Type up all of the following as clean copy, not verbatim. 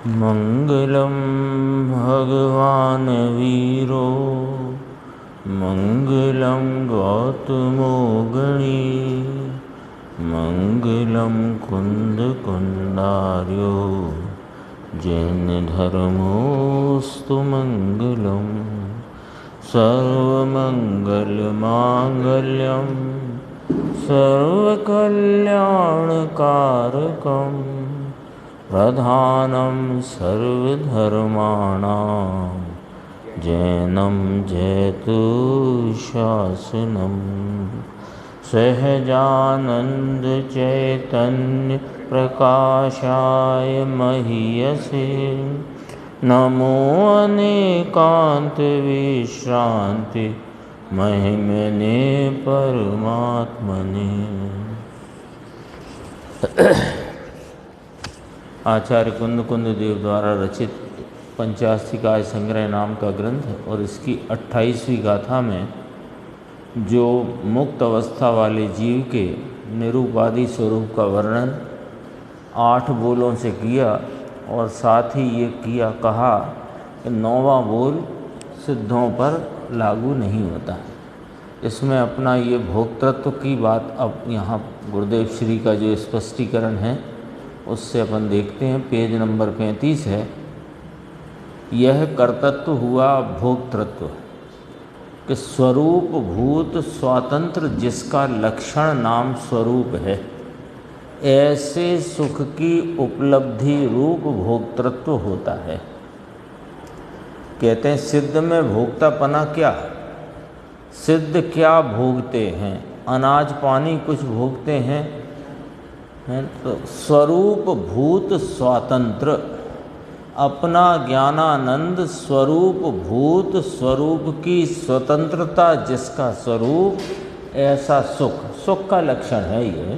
मंगलम भगवान वीरो मंगलम गौतमो गणी मंगलम कुंद कुंडार्यो जैन धर्मोस्तु मंगलम सर्वमंगल मांगल्यम सर्वकल्याणकारकम प्रधानं सर्वधर्माणां जैनं जयतु शासनं सहजानंद चैतन्य प्रकाशाय महीयसे नमो अनेकांत विश्रांति महिमने परमात्मने। आचार्य कुंद कुंद देव द्वारा रचित पंचास्तिकाय संग्रह नाम का ग्रंथ और इसकी 28वीं गाथा में जो मुक्त अवस्था वाले जीव के निरूपादि स्वरूप का वर्णन 8 बोलों से किया और साथ ही ये कहा कि 9वां बोल सिद्धों पर लागू नहीं होता। इसमें अपना ये भोक्तृत्व की बात अब यहाँ गुरुदेव श्री का जो स्पष्टीकरण है उससे अपन देखते हैं। पेज नंबर 35 है। यह कर्तृत्व हुआ भोक्तृत्व कि स्वरूप भूत स्वातंत्र जिसका लक्षण नाम स्वरूप है, ऐसे सुख की उपलब्धि रूप भोक्तृत्व होता है। कहते हैं सिद्ध में भोक्तापना क्या, सिद्ध क्या भोगते हैं, अनाज पानी कुछ भोगते हैं, तो स्वरूप भूत स्वातंत्र अपना ज्ञानानंद स्वरूप भूत स्वरूप की स्वतंत्रता जिसका स्वरूप ऐसा सुख, सुख का लक्षण है ये।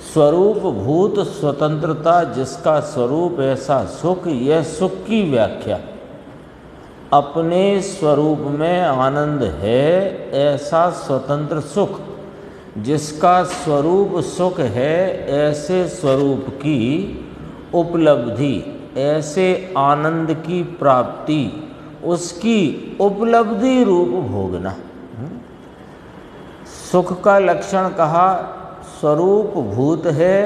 स्वरूप भूत स्वतंत्रता जिसका स्वरूप ऐसा सुख, यह सुख की व्याख्या अपने स्वरूप में आनंद है ऐसा स्वतंत्र सुख जिसका स्वरूप सुख है, ऐसे स्वरूप की उपलब्धि, ऐसे आनंद की प्राप्ति, उसकी उपलब्धि रूप भोगना। सुख का लक्षण कहा स्वरूप भूत है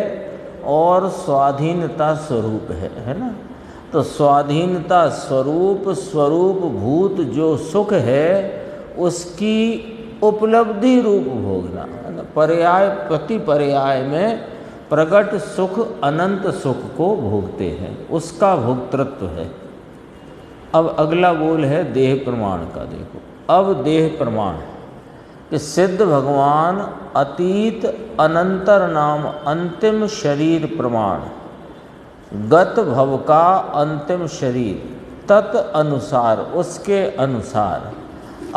और स्वाधीनता स्वरूप है ना। तो स्वाधीनता स्वरूप स्वरूप भूत जो सुख है उसकी उपलब्धि रूप भोगना। पर्याय प्रति पर्याय में प्रगट सुख अनंत सुख को भोगते हैं, उसका भोक्तृत्व है। अब अगला बोल है देह प्रमाण का। देखो अब देह प्रमाण कि सिद्ध भगवान अतीत अनंतर नाम अंतिम शरीर प्रमाण, गत भव का अंतिम शरीर तत् अनुसार उसके अनुसार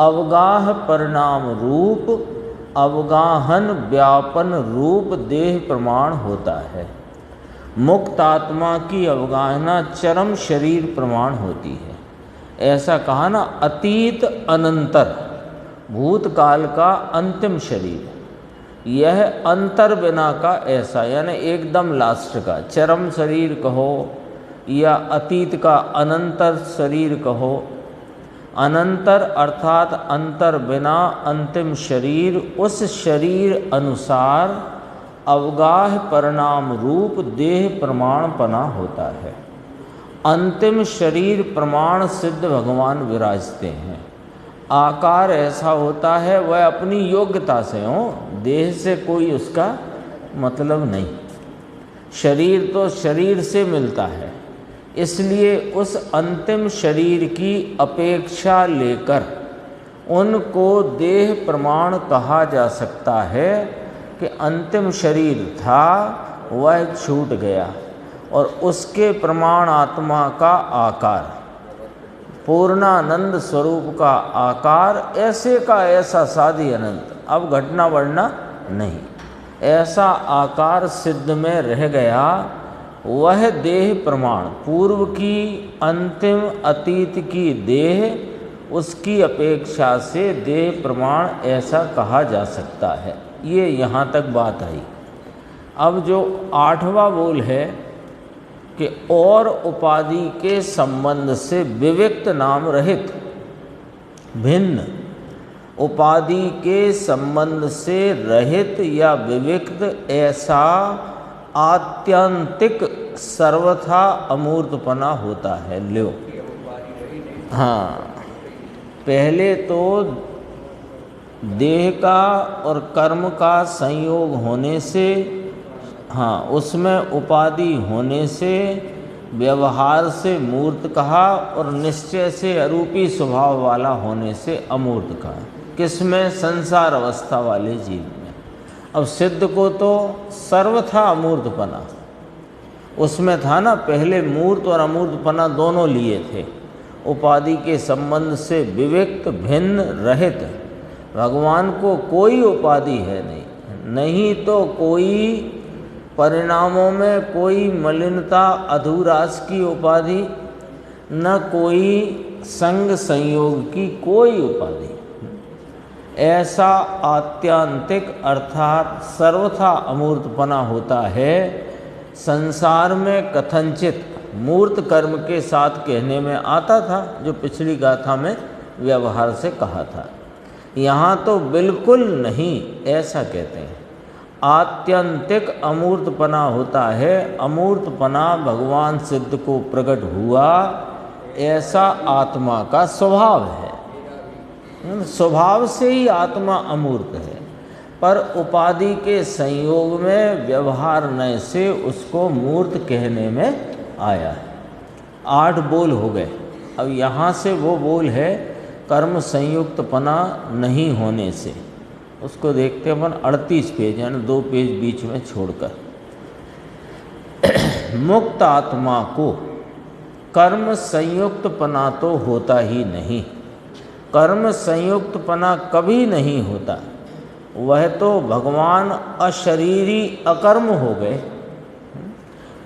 अवगाह परिणाम रूप अवगाहन व्यापन रूप देह प्रमाण होता है। मुक्त आत्मा की अवगाहना चरम शरीर प्रमाण होती है। ऐसा कहा ना, अतीत अनंतर भूतकाल का अंतिम शरीर, यह अंतर बिना का ऐसा, यानी एकदम लास्ट का चरम शरीर कहो या अतीत का अनंतर शरीर कहो। अनंतर अर्थात अंतर बिना अंतिम शरीर, उस शरीर अनुसार अवगाह परिणाम रूप देह प्रमाणपना होता है। अंतिम शरीर प्रमाण सिद्ध भगवान विराजते हैं। आकार ऐसा होता है वह अपनी योग्यता से हो, देह से कोई उसका मतलब नहीं। शरीर तो शरीर से मिलता है, इसलिए उस अंतिम शरीर की अपेक्षा लेकर उनको देह प्रमाण कहा जा सकता है कि अंतिम शरीर था वह छूट गया और उसके प्रमाण आत्मा का आकार, पूर्णानंद स्वरूप का आकार ऐसे का ऐसा साधी अनंत, अब घटना बढ़ना नहीं, ऐसा आकार सिद्ध में रह गया। वह देह प्रमाण पूर्व की अंतिम अतीत की देह, उसकी अपेक्षा से देह प्रमाण ऐसा कहा जा सकता है। ये यहाँ तक बात आई। अब जो 8वां बोल है कि और उपाधि के संबंध से विविक्त नाम रहित, भिन्न, उपाधि के संबंध से रहित या विविक्त ऐसा आत्यंतिक सर्वथा अमूर्तपना होता है। लो, हाँ, पहले तो देह का और कर्म का संयोग होने से, हाँ, उसमें उपाधि होने से, व्यवहार से मूर्त कहा और निश्चय से अरूपी स्वभाव वाला होने से अमूर्त कहा। किसमें? संसार अवस्था वाले जीव में। अब सिद्ध को तो सर्वथा अमूर्तपना, उसमें था ना, पहले मूर्त और अमूर्तपना दोनों लिए थे। उपाधि के संबंध से विविक्त, भिन्न, रहित। भगवान को कोई उपाधि है नहीं, नहीं तो कोई परिणामों में कोई मलिनता अधूरास की उपाधि, न कोई संग संयोग की कोई उपाधि। ऐसा आत्यंतिक अर्थात सर्वथा अमूर्तपना होता है। संसार में कथनचित मूर्त कर्म के साथ कहने में आता था, जो पिछली गाथा में व्यवहार से कहा था। यहाँ तो बिल्कुल नहीं ऐसा कहते हैं। आत्यंतिक अमूर्तपना होता है। अमूर्तपना भगवान सिद्ध को प्रकट हुआ, ऐसा आत्मा का स्वभाव है। स्वभाव से ही आत्मा अमूर्त है, पर उपाधि के संयोग में व्यवहार न से उसको मूर्त कहने में आया है। 8 बोल हो गए। अब यहाँ से वो बोल है कर्म संयुक्तपना नहीं होने से, उसको देखते हैं अपन 38 पेज, यानी 2 पेज बीच में छोड़कर। मुक्त आत्मा को कर्म संयुक्तपना तो होता ही नहीं। कर्म संयुक्तपना कभी नहीं होता। वह तो भगवान अशरीरी अकर्म हो गए,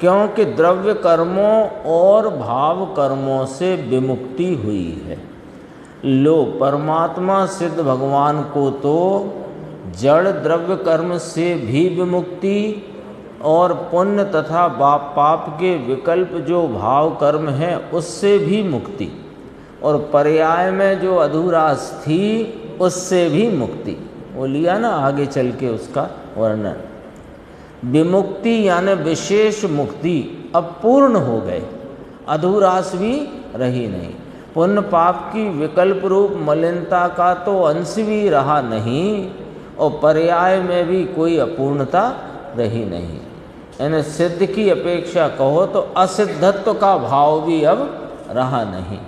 क्योंकि द्रव्य कर्मों और भाव कर्मों से विमुक्ति हुई है। लो, परमात्मा सिद्ध भगवान को तो जड़ द्रव्य कर्म से भी विमुक्ति और पुण्य तथा पाप के विकल्प जो भाव कर्म है उससे भी मुक्ति, और पर्याय में जो अधूरास थी उससे भी मुक्ति। वो लिया ना आगे चल के उसका वर्णन। विमुक्ति यानी विशेष मुक्ति, अब पूर्ण हो गए, अधूरास भी रही नहीं। पुण्य पाप की विकल्प रूप मलिनता का तो अंश भी रहा नहीं, और पर्याय में भी कोई अपूर्णता रही नहीं। यानी सिद्ध की अपेक्षा कहो तो असिद्धत्व का भाव भी अब रहा नहीं।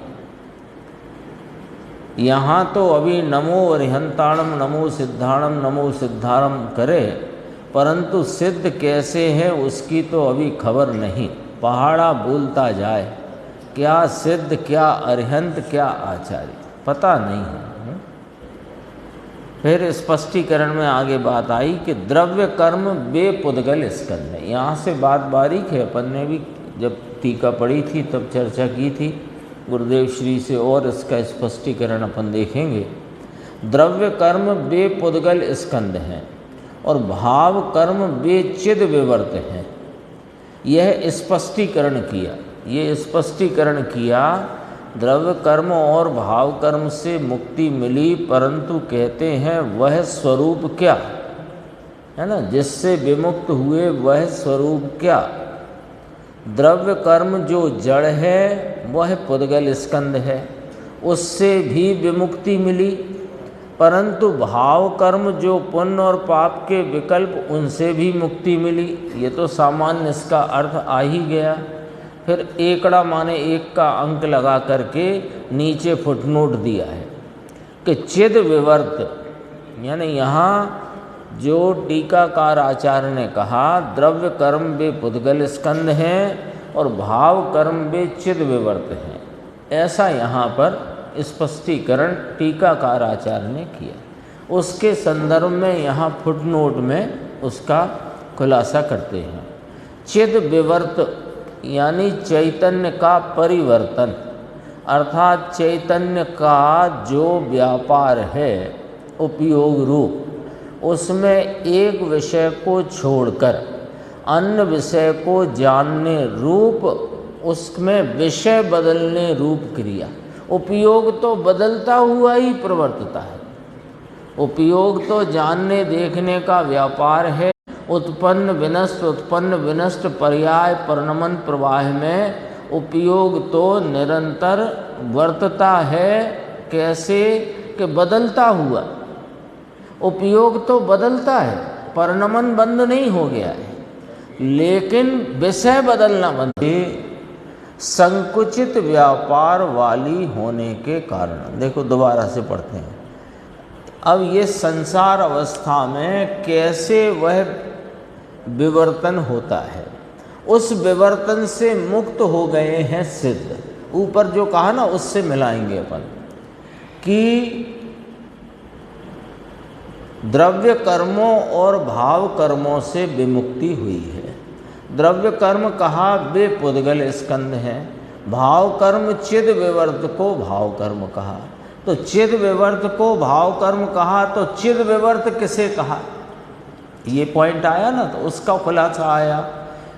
यहाँ तो अभी नमो अरिहंताणम नमो सिद्धाणम नमो सिद्धारम करे, परंतु सिद्ध कैसे है उसकी तो अभी खबर नहीं। पहाड़ा बोलता जाए, क्या सिद्ध, क्या अरिहंत, क्या आचार्य, पता नहीं है। फिर स्पष्टीकरण में आगे बात आई कि द्रव्य कर्म बेपुद्गल स्कंध है। यहाँ से बात बारीक है, अपन ने भी जब टीका पढ़ी थी तब चर्चा की थी गुरुदेव श्री से, और इसका स्पष्टीकरण अपन देखेंगे। द्रव्य कर्म बेपुद्गल स्कंध हैं और भाव कर्म बेचिद विवर्त हैं। यह स्पष्टीकरण किया, ये स्पष्टीकरण किया द्रव्य कर्म और भाव कर्म से मुक्ति मिली, परंतु कहते हैं वह स्वरूप क्या है ना, जिससे विमुक्त हुए वह स्वरूप क्या। द्रव्य कर्म जो जड़ है वह पुद्गल स्कंध है, उससे भी विमुक्ति मिली, परंतु भाव कर्म जो पुण्य और पाप के विकल्प उनसे भी मुक्ति मिली। ये तो सामान्य इसका अर्थ आ ही गया। फिर एकड़ा माने एक का अंक लगा करके नीचे फुटनोट दिया है कि चिद विवर्त, यानी यहाँ जो टीकाकार आचार्य ने कहा द्रव्य कर्म वे पुद्गल स्कंध हैं और भाव कर्म वे चिद विवर्त हैं, ऐसा यहाँ पर स्पष्टीकरण टीकाकार आचार्य ने किया। उसके संदर्भ में यहाँ फुटनोट में उसका खुलासा करते हैं। चिद विवर्त यानी चैतन्य का परिवर्तन, अर्थात चैतन्य का जो व्यापार है उपयोग रूप, उसमें एक विषय को छोड़कर अन्य विषय को जानने रूप, उसमें विषय बदलने रूप क्रिया। उपयोग तो बदलता हुआ ही प्रवर्तता है। उपयोग तो जानने देखने का व्यापार है। उत्पन्न विनष्ट पर्याय परिणमन प्रवाह में उपयोग तो निरंतर वर्तता है। कैसे कि बदलता हुआ। उपयोग तो बदलता है, परिणमन बंद नहीं हो गया है, लेकिन विषय बदलना बंद है। संकुचित व्यापार वाली होने के कारण, देखो दोबारा से पढ़ते हैं। अब ये संसार अवस्था में कैसे वह विवर्तन होता है, उस विवर्तन से मुक्त हो गए हैं सिद्ध। ऊपर जो कहा ना उससे मिलाएंगे अपन कि द्रव्य कर्मों और भाव कर्मों से विमुक्ति हुई है। द्रव्य कर्म कहा वे पुद्गल स्कंध हैं, भाव कर्म चिद विवर्त को भाव कर्म कहा। तो चिद विवर्त को भाव कर्म कहा तो चिद विवर्त किसे कहा, ये पॉइंट आया ना। तो उसका खुलासा आया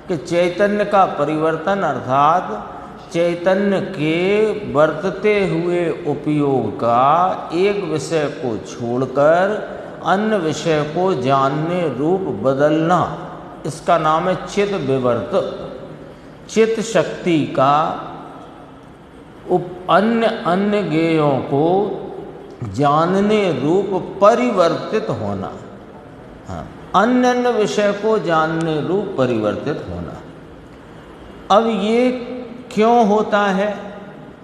कि चैतन्य का परिवर्तन अर्थात चैतन्य के वर्तते हुए उपयोग का एक विषय को छोड़कर अन्य विषय को जानने रूप बदलना, इसका नाम है चित विवर्त। चित शक्ति का अन्य ज्ञेयों को जानने रूप परिवर्तित होना। हाँ, अन्य विषय को जानने रूप परिवर्तित होना। अब ये क्यों होता है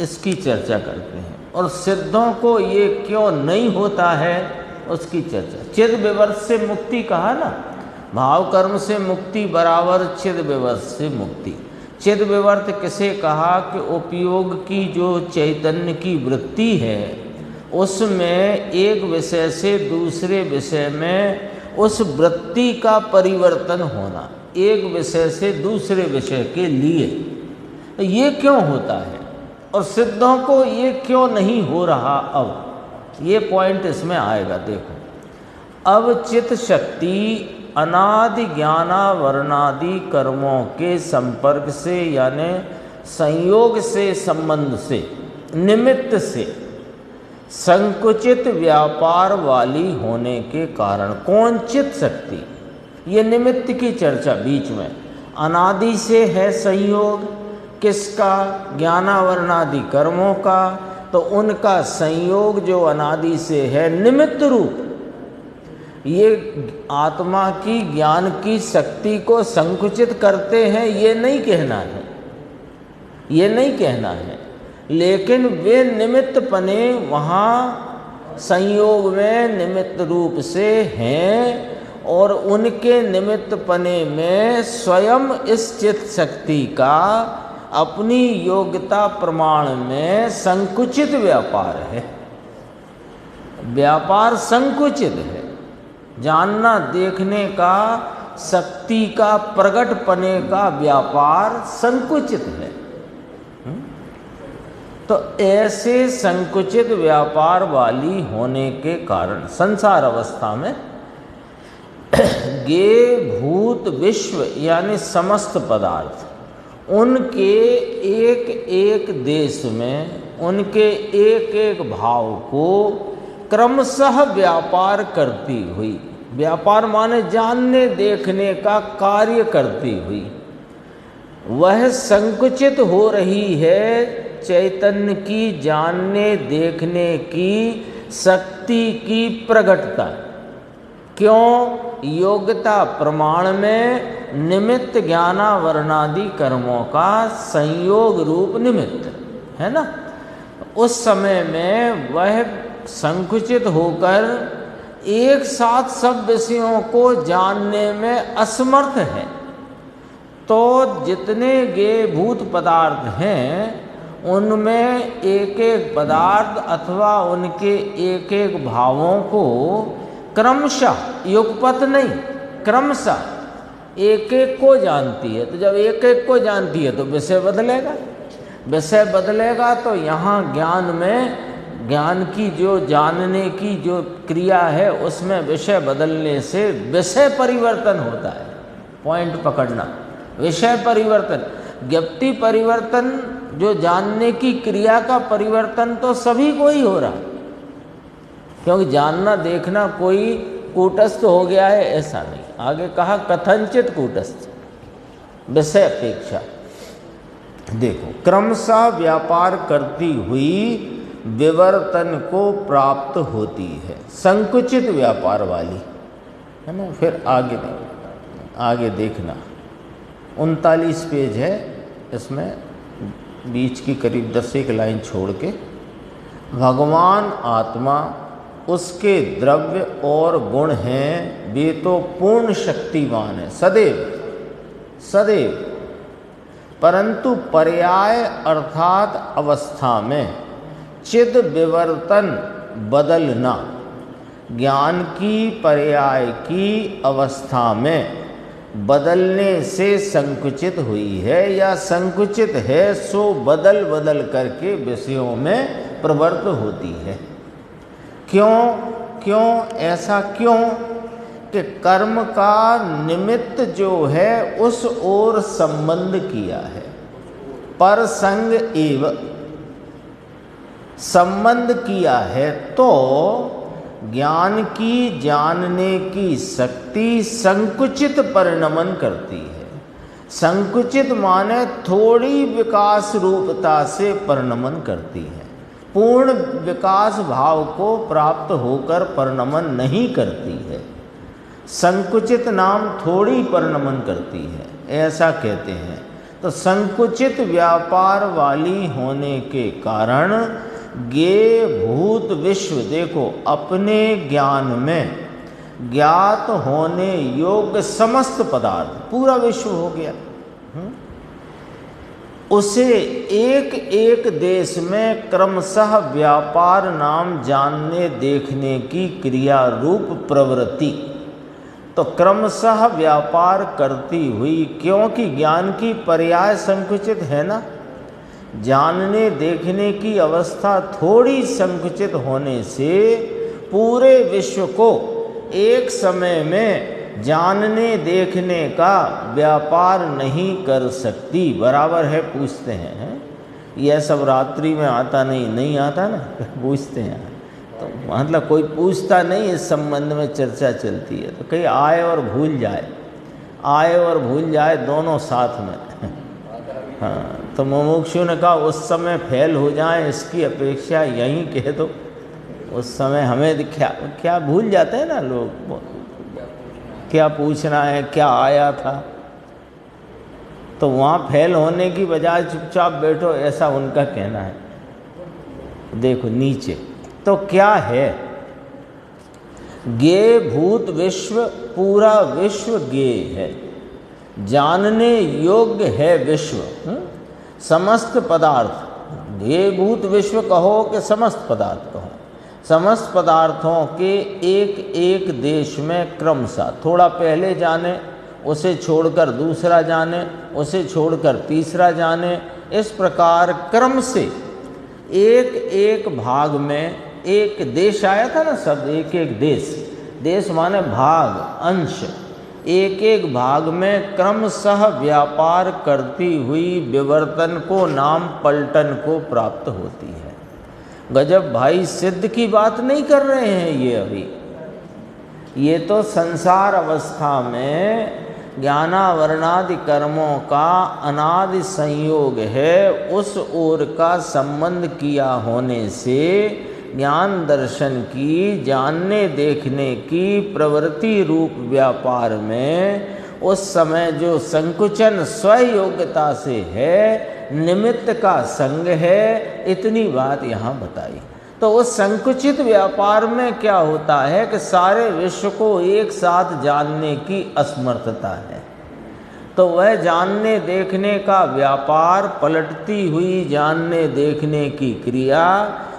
इसकी चर्चा करते हैं, और सिद्धों को ये क्यों नहीं होता है उसकी चर्चा। चिद विवर्त से मुक्ति कहा ना, भाव कर्म से मुक्ति बराबर चिद विवर्त से मुक्ति। चिद विवर्त किसे कहा कि उपयोग की जो चैतन्य की वृत्ति है उसमें एक विषय से दूसरे विषय में उस वृत्ति का परिवर्तन होना, एक विषय से दूसरे विषय के लिए। तो ये क्यों होता है और सिद्धों को ये क्यों नहीं हो रहा, अब ये पॉइंट इसमें आएगा। देखो, अब चित्त शक्ति अनादि ज्ञानावरणादि कर्मों के संपर्क से यानी संयोग से, संबंध से, निमित्त से संकुचित व्यापार वाली होने के कारण, कौन चित्त शक्ति, ये निमित्त की चर्चा बीच में। अनादि से है संयोग किसका, ज्ञानावरणादि कर्मों का, तो उनका संयोग जो अनादि से है निमित्त रूप, ये आत्मा की ज्ञान की शक्ति को संकुचित करते हैं, ये नहीं कहना है, ये नहीं कहना है। लेकिन वे निमित्त पने वहाँ संयोग में निमित्त रूप से हैं, और उनके निमित्त पने में स्वयं इस चित्त शक्ति का अपनी योग्यता प्रमाण में संकुचित व्यापार है। व्यापार संकुचित है, जानना देखने का शक्ति का प्रकट पने का व्यापार संकुचित है। तो ऐसे संकुचित व्यापार वाली होने के कारण संसार अवस्था में गे भूत विश्व यानी समस्त पदार्थ उनके एक एक देश में उनके एक एक भाव को क्रमशः व्यापार करती हुई, व्यापार माने जानने देखने का कार्य करती हुई, वह संकुचित हो रही है चैतन्य की जानने देखने की शक्ति की प्रकटता। क्यों? योग्यता प्रमाण में निमित्त ज्ञानावरणादि कर्मों का संयोग रूप निमित्त है ना। उस समय में वह संकुचित होकर एक साथ सब विषयों को जानने में असमर्थ है। तो जितने गे भूत पदार्थ हैं उनमें एक एक पदार्थ अथवा उनके एक एक भावों को क्रमशः, युगपत नहीं, क्रमशः एक एक को जानती है। तो जब एक एक को जानती है तो विषय बदलेगा, विषय बदलेगा तो यहाँ ज्ञान में, ज्ञान की जो जानने की जो क्रिया है उसमें विषय बदलने से विषय परिवर्तन होता है, पॉइंट पकड़ना। विषय परिवर्तन, ज्ञप्ति परिवर्तन, जो जानने की क्रिया का परिवर्तन तो सभी को ही हो रहा, क्योंकि जानना देखना कोई कूटस्थ हो गया है ऐसा नहीं। आगे कहा कथनचित कूटस्थ, विषय अपेक्षा। देखो, क्रमशः व्यापार करती हुई विवर्तन को प्राप्त होती है, संकुचित व्यापार वाली, है ना। फिर आगे देखना, 39 पेज है, इसमें बीच की करीब 10 एक लाइन छोड़ के, भगवान आत्मा, उसके द्रव्य और गुण हैं, वे तो पूर्ण शक्तिवान है सदैव, परंतु पर्याय अर्थात अवस्था में चिद विवर्तन बदलना, ज्ञान की पर्याय की अवस्था में बदलने से संकुचित हुई है या संकुचित है, सो बदल करके विषयों में प्रवृत्त होती है। क्यों ऐसा क्यों कि कर्म का निमित्त जो है उस ओर संबंध किया है, पर संग एव संबंध किया है, तो ज्ञान की जानने की शक्ति संकुचित परिणमन करती है। संकुचित माने थोड़ी विकास रूपता से परिणमन करती है, पूर्ण विकास भाव को प्राप्त होकर परिणमन नहीं करती है। संकुचित नाम थोड़ी परिणमन करती है, ऐसा कहते हैं। तो संकुचित व्यापार वाली होने के कारण ज्ञेय भूत विश्व, देखो, अपने ज्ञान में ज्ञात होने योग्य समस्त पदार्थ, पूरा विश्व हो गया, उसे एक एक देश में क्रमशः व्यापार नाम जानने देखने की क्रिया रूप प्रवृत्ति, तो क्रमशः व्यापार करती हुई, क्योंकि ज्ञान की पर्याय संकुचित है ना, जानने देखने की अवस्था थोड़ी संकुचित होने से पूरे विश्व को एक समय में जानने देखने का व्यापार नहीं कर सकती। बराबर है, पूछते हैं, यह सब रात्रि में आता नहीं आता ना, पूछते हैं, तो मतलब कोई पूछता नहीं, इस संबंध में चर्चा चलती है, तो कहीं आए और भूल जाए दोनों साथ में। हाँ, तो मुमुक्षु ने कहा उस समय फेल हो जाए, इसकी अपेक्षा यहीं कह दो, उस समय हमें क्या भूल जाते हैं ना लोग, क्या पूछना है, क्या आया था, तो वहाँ फेल होने की बजाय चुपचाप बैठो, ऐसा उनका कहना है। देखो नीचे, तो क्या है, ज्ञेय भूत विश्व, पूरा विश्व ज्ञेय है, जानने योग्य है विश्व, समस्त पदार्थ, ज्ञेय भूत विश्व कहो कि समस्त पदार्थ कहो, समस्त पदार्थों के एक एक देश में क्रमशः, थोड़ा पहले जाने, उसे छोड़कर दूसरा जाने, उसे छोड़कर तीसरा जाने, इस प्रकार क्रम से एक एक भाग में, एक देश आया था ना शब्द, एक एक देश माने भाग, अंश, एक एक भाग में क्रमशः व्यापार करती हुई विवर्तन को नाम पलटन को प्राप्त होती है। गजब भाई, सिद्ध की बात नहीं कर रहे हैं ये अभी, ये तो संसार अवस्था में ज्ञानावरणादि कर्मों का अनादि संयोग है, उस ओर का संबंध किया होने से ज्ञान दर्शन की, जानने देखने की प्रवृत्ति रूप व्यापार में उस समय जो संकुचन स्वयोग्यता से है, निमित्त का संग है, इतनी बात यहाँ बताई। तो उस संकुचित व्यापार में क्या होता है कि सारे विश्व को एक साथ जानने की असमर्थता है, तो वह जानने देखने का व्यापार, पलटती हुई जानने देखने की क्रिया,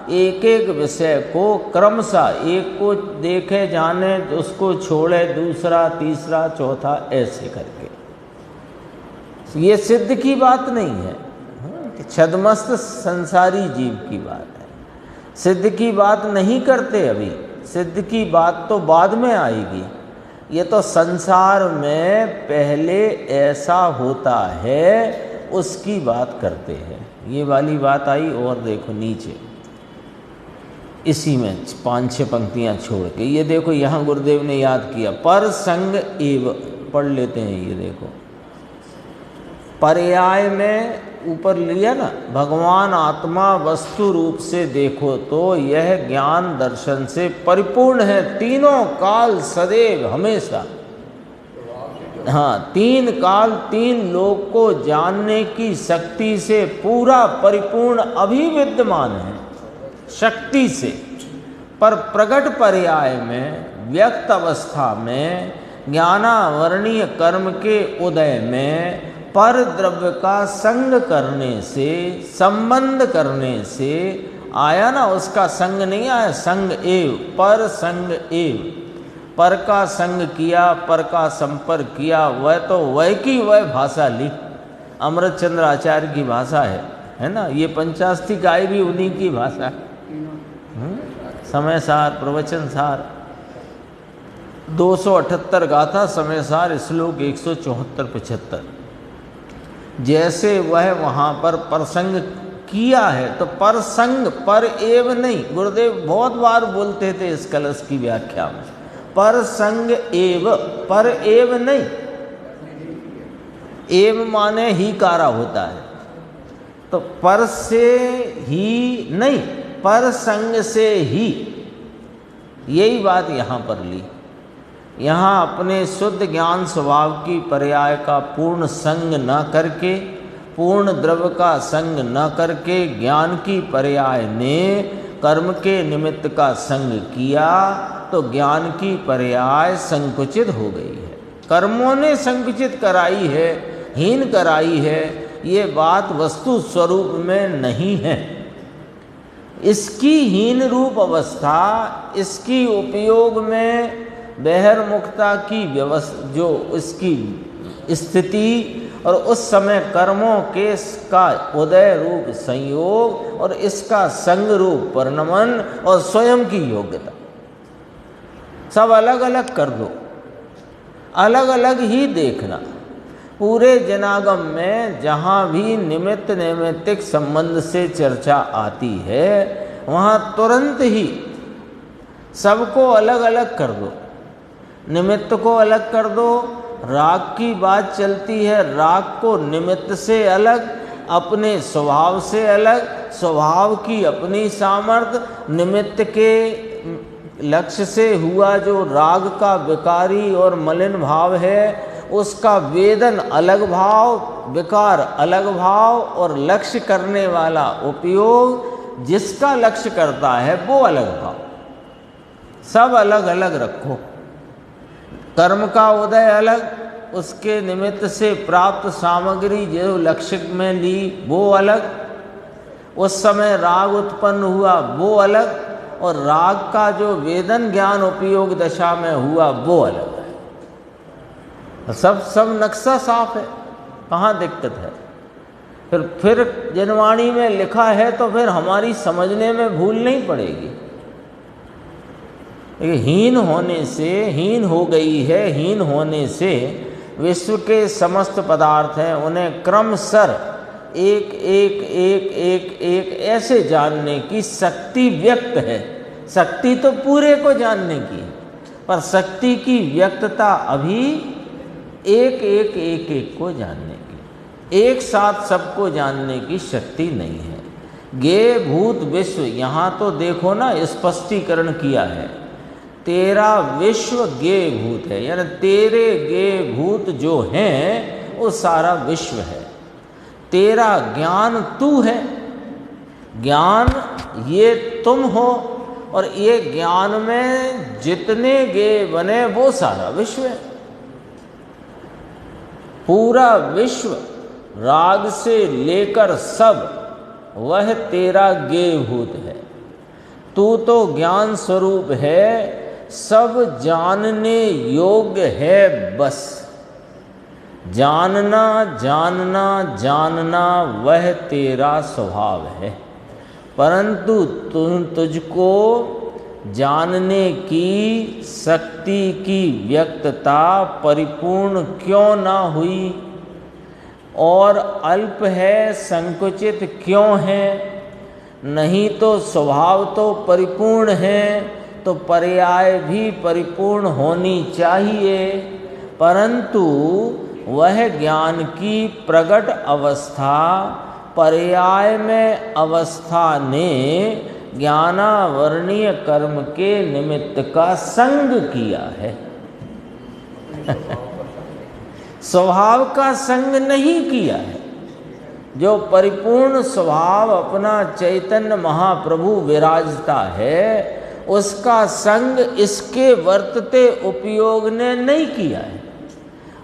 एक एक विषय को क्रमशः, एक को देखे जाने, उसको छोड़े दूसरा, तीसरा, चौथा, ऐसे करके, ये सिद्ध की बात नहीं है, छद्मस्त संसारी जीव की बात है। सिद्ध की बात नहीं करते अभी, सिद्ध की बात तो बाद में आएगी। ये तो संसार में पहले ऐसा होता है उसकी बात करते हैं। ये वाली बात आई। और देखो नीचे इसी में 5-6 पंक्तियां छोड़ के ये देखो, यहाँ गुरुदेव ने याद किया पर संग एव, पढ़ लेते हैं। ये देखो पर्याय में ऊपर लिया ना, भगवान आत्मा वस्तु रूप से देखो तो यह ज्ञान दर्शन से परिपूर्ण है, तीनों काल सदैव हमेशा। हाँ, 3 काल 3 लोक को जानने की शक्ति से पूरा परिपूर्ण अभिविद्यमान है, शक्ति से। पर प्रगट पर्याय में व्यक्त अवस्था में ज्ञानावरणीय कर्म के उदय में पर द्रव्य का संग करने से, संबंध करने से आया ना, उसका संग नहीं आया, संग एव, पर संग एव, पर का संग किया, पर का संपर्क किया, वह तो वह की वह भाषा ली, अमृतचंद्र आचार्य की भाषा है ना। ये पंचास्ति गाय भी उन्हीं की भाषा है। समय सार, प्रवचन सार 278 गाथा, समय सार श्लोक 174-75। जैसे वह वहाँ पर परसंग किया है, तो परसंग पर एव नहीं, गुरुदेव बहुत बार बोलते थे इस कलश की व्याख्या में, पर संग एव, पर एव नहीं, एव माने ही कारा होता है, तो पर से ही नहीं, पर संग से ही, यही बात यहाँ पर ली। यहाँ अपने शुद्ध ज्ञान स्वभाव की पर्याय का पूर्ण संग न करके, पूर्ण द्रव्य का संग न करके, ज्ञान की पर्याय ने कर्म के निमित्त का संग किया, तो ज्ञान की पर्याय संकुचित हो गई है, कर्मों ने संकुचित कराई है, हीन कराई है। ये बात वस्तु स्वरूप में नहीं है। इसकी हीन रूप अवस्था, इसकी उपयोग में बहिर्मुखता की व्यवस्था, जो इसकी स्थिति और उस समय कर्मों के का उदय रूप संयोग और इसका संग रूप परिणमन और स्वयं की योग्यता, सब अलग अलग कर दो, अलग अलग ही देखना। पूरे जनागम में जहाँ भी निमित्त नैमित्तिक संबंध से चर्चा आती है, वहाँ तुरंत ही सबको अलग अलग कर दो, निमित्त को अलग कर दो। राग की बात चलती है, राग को निमित्त से अलग, अपने स्वभाव से अलग, स्वभाव की अपनी सामर्थ्य, निमित्त के लक्ष्य से हुआ जो राग का विकारी और मलिन भाव है, उसका वेदन अलग भाव, विकार अलग भाव, और लक्ष्य करने वाला उपयोग जिसका लक्ष्य करता है वो अलग भाव, सब अलग अलग रखो। कर्म का उदय अलग, उसके निमित्त से प्राप्त सामग्री जो लक्ष्य में ली वो अलग, उस समय राग उत्पन्न हुआ वो अलग, और राग का जो वेदन ज्ञान उपयोग दशा में हुआ वो अलग है। सब नक्शा साफ है, कहाँ दिक्कत है। फिर जनवाणी में लिखा है तो फिर हमारी समझने में भूल नहीं पड़ेगी। हीन होने से, हीन हो गई है, हीन होने से विश्व के समस्त पदार्थ हैं, उन्हें क्रमशः एक एक एक एक एक ऐसे जानने की शक्ति व्यक्त है। शक्ति तो पूरे को जानने की है, पर शक्ति की व्यक्तता अभी एक एक एक एक को जानने की, एक साथ सबको जानने की शक्ति नहीं है। गे भूत विश्व, यहाँ तो देखो ना स्पष्टीकरण किया है, तेरा विश्व गे भूत है, यानी तेरे गे भूत जो हैं वो सारा विश्व है। तेरा ज्ञान तू है, ज्ञान ये तुम हो, और ये ज्ञान में जितने गे बने वो सारा विश्व है। पूरा विश्व राग से लेकर सब वह तेरा गे भूत है। तू तो ज्ञान स्वरूप है, सब जानने योग्य है, बस जानना जानना जानना वह तेरा स्वभाव है। परंतु तुझको जानने की शक्ति की व्यक्तता परिपूर्ण क्यों ना हुई, और अल्प है, संकुचित क्यों है? नहीं तो स्वभाव तो परिपूर्ण है, तो पर्याय भी परिपूर्ण होनी चाहिए, परंतु वह ज्ञान की प्रकट अवस्था पर्याय में अवस्था ने ज्ञानावरणीय कर्म के निमित्त का संग किया है। स्वभाव का संग नहीं किया है। जो परिपूर्ण स्वभाव अपना चैतन्य महाप्रभु विराजता है, उसका संग इसके वर्तते उपयोग ने नहीं किया है।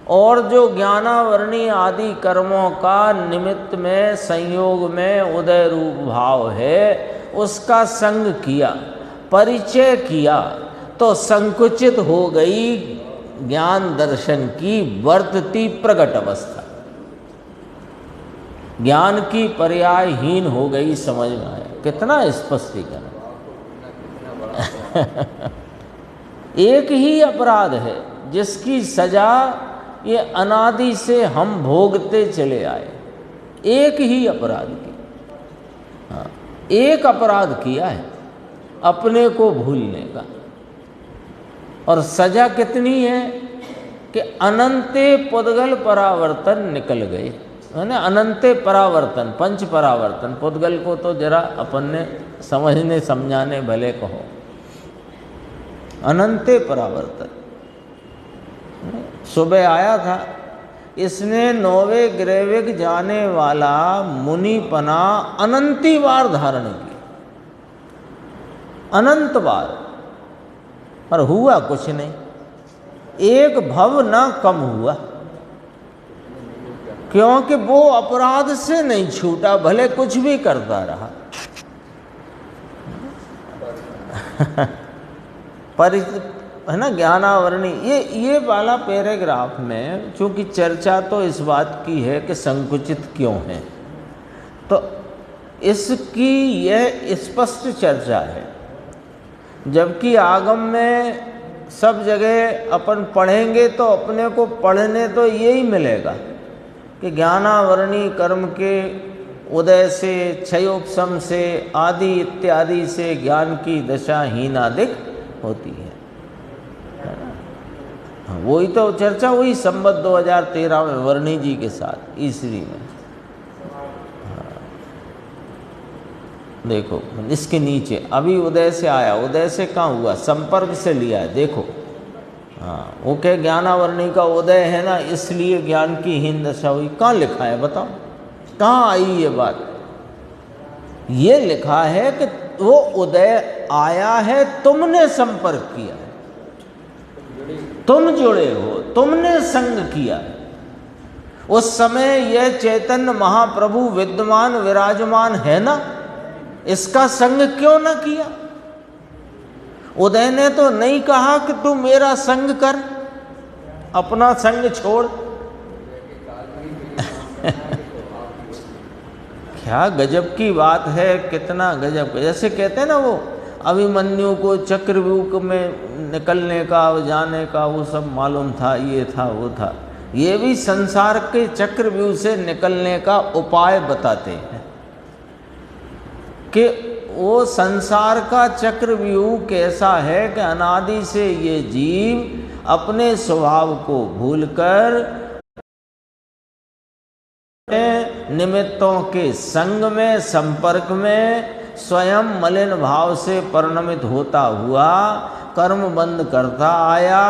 और जो ज्ञानावरणीय आदि कर्मों का निमित्त में संयोग में उदय रूप भाव है, उसका संग किया, परिचय किया, तो संकुचित हो गई ज्ञान दर्शन की वर्तती प्रकट अवस्था, ज्ञान की पर्यायहीन हो गई। समझ में आया? कितना स्पष्टीकरण। एक ही अपराध है जिसकी सजा ये अनादि से हम भोगते चले आए। एक ही अपराध की, हाँ, एक अपराध किया है, अपने को भूलने का। और सजा कितनी है कि अनंते पुद्गल परावर्तन निकल गए, है ना? अनंते परावर्तन, पंच परावर्तन। पुद्गल को तो जरा अपन ने समझने समझाने भले कहो। अनंते परावर्तन। सुबह आया था, इसने नौवे ग्रेविक जाने वाला मुनिपना अनंती बार धारण किया, अनंत बार, पर हुआ कुछ नहीं। एक भव ना कम हुआ, क्योंकि वो अपराध से नहीं छूटा, भले कुछ भी करता रहा। है ना? ज्ञानावरणी ये वाला पैराग्राफ में चूंकि चर्चा तो इस बात की है कि संकुचित क्यों है, तो इसकी यह स्पष्ट चर्चा है। जबकि आगम में सब जगह अपन पढ़ेंगे तो अपने को पढ़ने तो यही मिलेगा कि ज्ञानावरणी कर्म के उदय से, क्षयोपशम से, आदि इत्यादि से ज्ञान की दशा हीनादिक होती है। वही तो चर्चा हुई संवत 2013 में वर्णी जी के साथ ईसरी में। देखो इसके नीचे अभी उदय से आया, उदय से कहाँ हुआ? संपर्क से लिया है। देखो हाँ, वो क्या ज्ञानावरणी का उदय है ना, इसलिए ज्ञान की हीन दशा हुई। कहाँ लिखा है बताओ? कहाँ आई ये बात? ये लिखा है कि वो उदय आया है, तुमने संपर्क किया है, तुम जुड़े हो, तुमने संग किया। उस समय यह चैतन्य महाप्रभु विद्यमान विराजमान है ना, इसका संग क्यों न किया? उदय ने तो नहीं कहा कि तू मेरा संग कर, अपना संग छोड़। क्या गजब की बात है, कितना गजब। जैसे कहते हैं ना वो अभिमन्यु को चक्रव्यूह में निकलने का, जाने का वो सब मालूम था, ये था वो था। ये भी संसार के चक्रव्यूह से निकलने का उपाय बताते हैं कि वो संसार का चक्रव्यूह कैसा है कि अनादि से ये जीव अपने स्वभाव को भूलकर निमित्तों के संग में, संपर्क में स्वयं मलिन भाव से परिणमित होता हुआ कर्म बंद करता आया।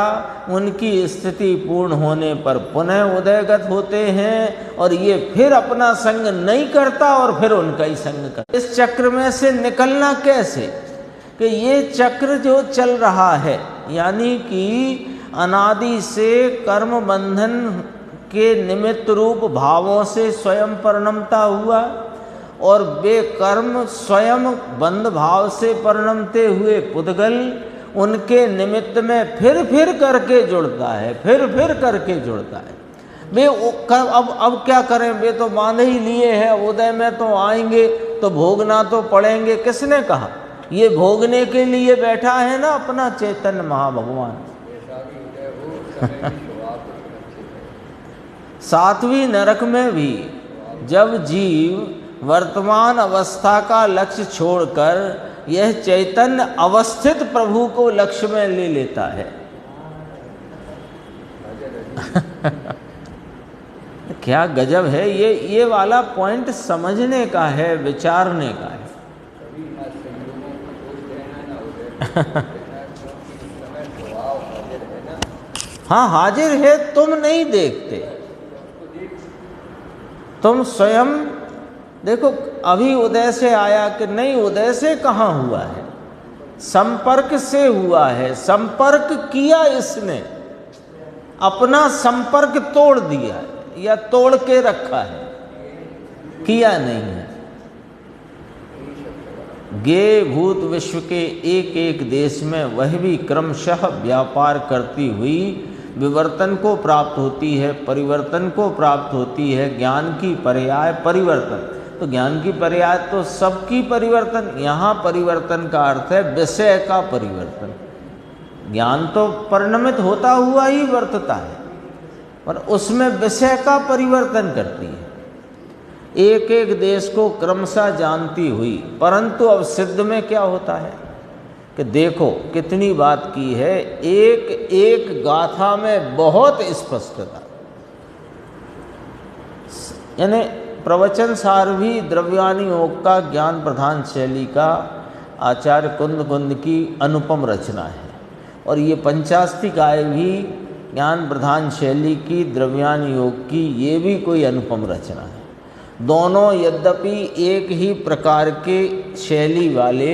उनकी स्थिति पूर्ण होने पर पुनः उदयगत होते हैं, और ये फिर अपना संग नहीं करता और फिर उनका ही संग करता। इस चक्र में से निकलना कैसे? कि ये चक्र जो चल रहा है, यानी कि अनादि से कर्म बंधन के निमित्त रूप भावों से स्वयं परिणमता हुआ, और वे कर्म स्वयं बंध भाव से परिणमते हुए पुद्गल उनके निमित्त में फिर करके जुड़ता है, फिर करके जुड़ता है। वे अब क्या करें? वे तो बांध ही लिए हैं, उदय में तो आएंगे तो भोगना तो पड़ेंगे। किसने कहा? ये भोगने के लिए बैठा है ना अपना चैतन्य महाभगवान। सातवीं नरक में भी जब जीव वर्तमान अवस्था का लक्ष्य छोड़कर यह चैतन्य अवस्थित प्रभु को लक्ष्य में ले लेता है क्या गजब है। ये वाला पॉइंट समझने का है, विचारने का है। हाँ हाजिर है, तुम नहीं देखते, तुम स्वयं देखो। अभी उदय से आया कि नहीं, उदय से कहाँ हुआ है, संपर्क से हुआ है। संपर्क किया इसने, अपना संपर्क तोड़ दिया या तोड़ के रखा है, किया नहीं है। गे भूत विश्व के एक एक देश में वह भी क्रमशः व्यापार करती हुई विवर्तन को प्राप्त होती है, परिवर्तन को प्राप्त होती है। ज्ञान की पर्याय परिवर्तन, तो ज्ञान की पर्याय तो सबकी परिवर्तन। यहाँ परिवर्तन का अर्थ है विषय का परिवर्तन। ज्ञान तो परिणमित होता हुआ ही वर्तता है, पर उसमें विषय का परिवर्तन करती है। एक एक देश को क्रमशः जानती हुई, परंतु अब सिद्ध में क्या होता है कि देखो कितनी बात की है, एक एक गाथा में बहुत स्पष्टता। यानी प्रवचन सारभी द्रव्यानी योग का ज्ञान प्रधान शैली का आचार्य कुंद कुंद की अनुपम रचना है, और ये पंचास्तिकाय भी ज्ञान प्रधान शैली की द्रव्यानी योग की ये भी कोई अनुपम रचना है। दोनों यद्यपि एक ही प्रकार के शैली वाले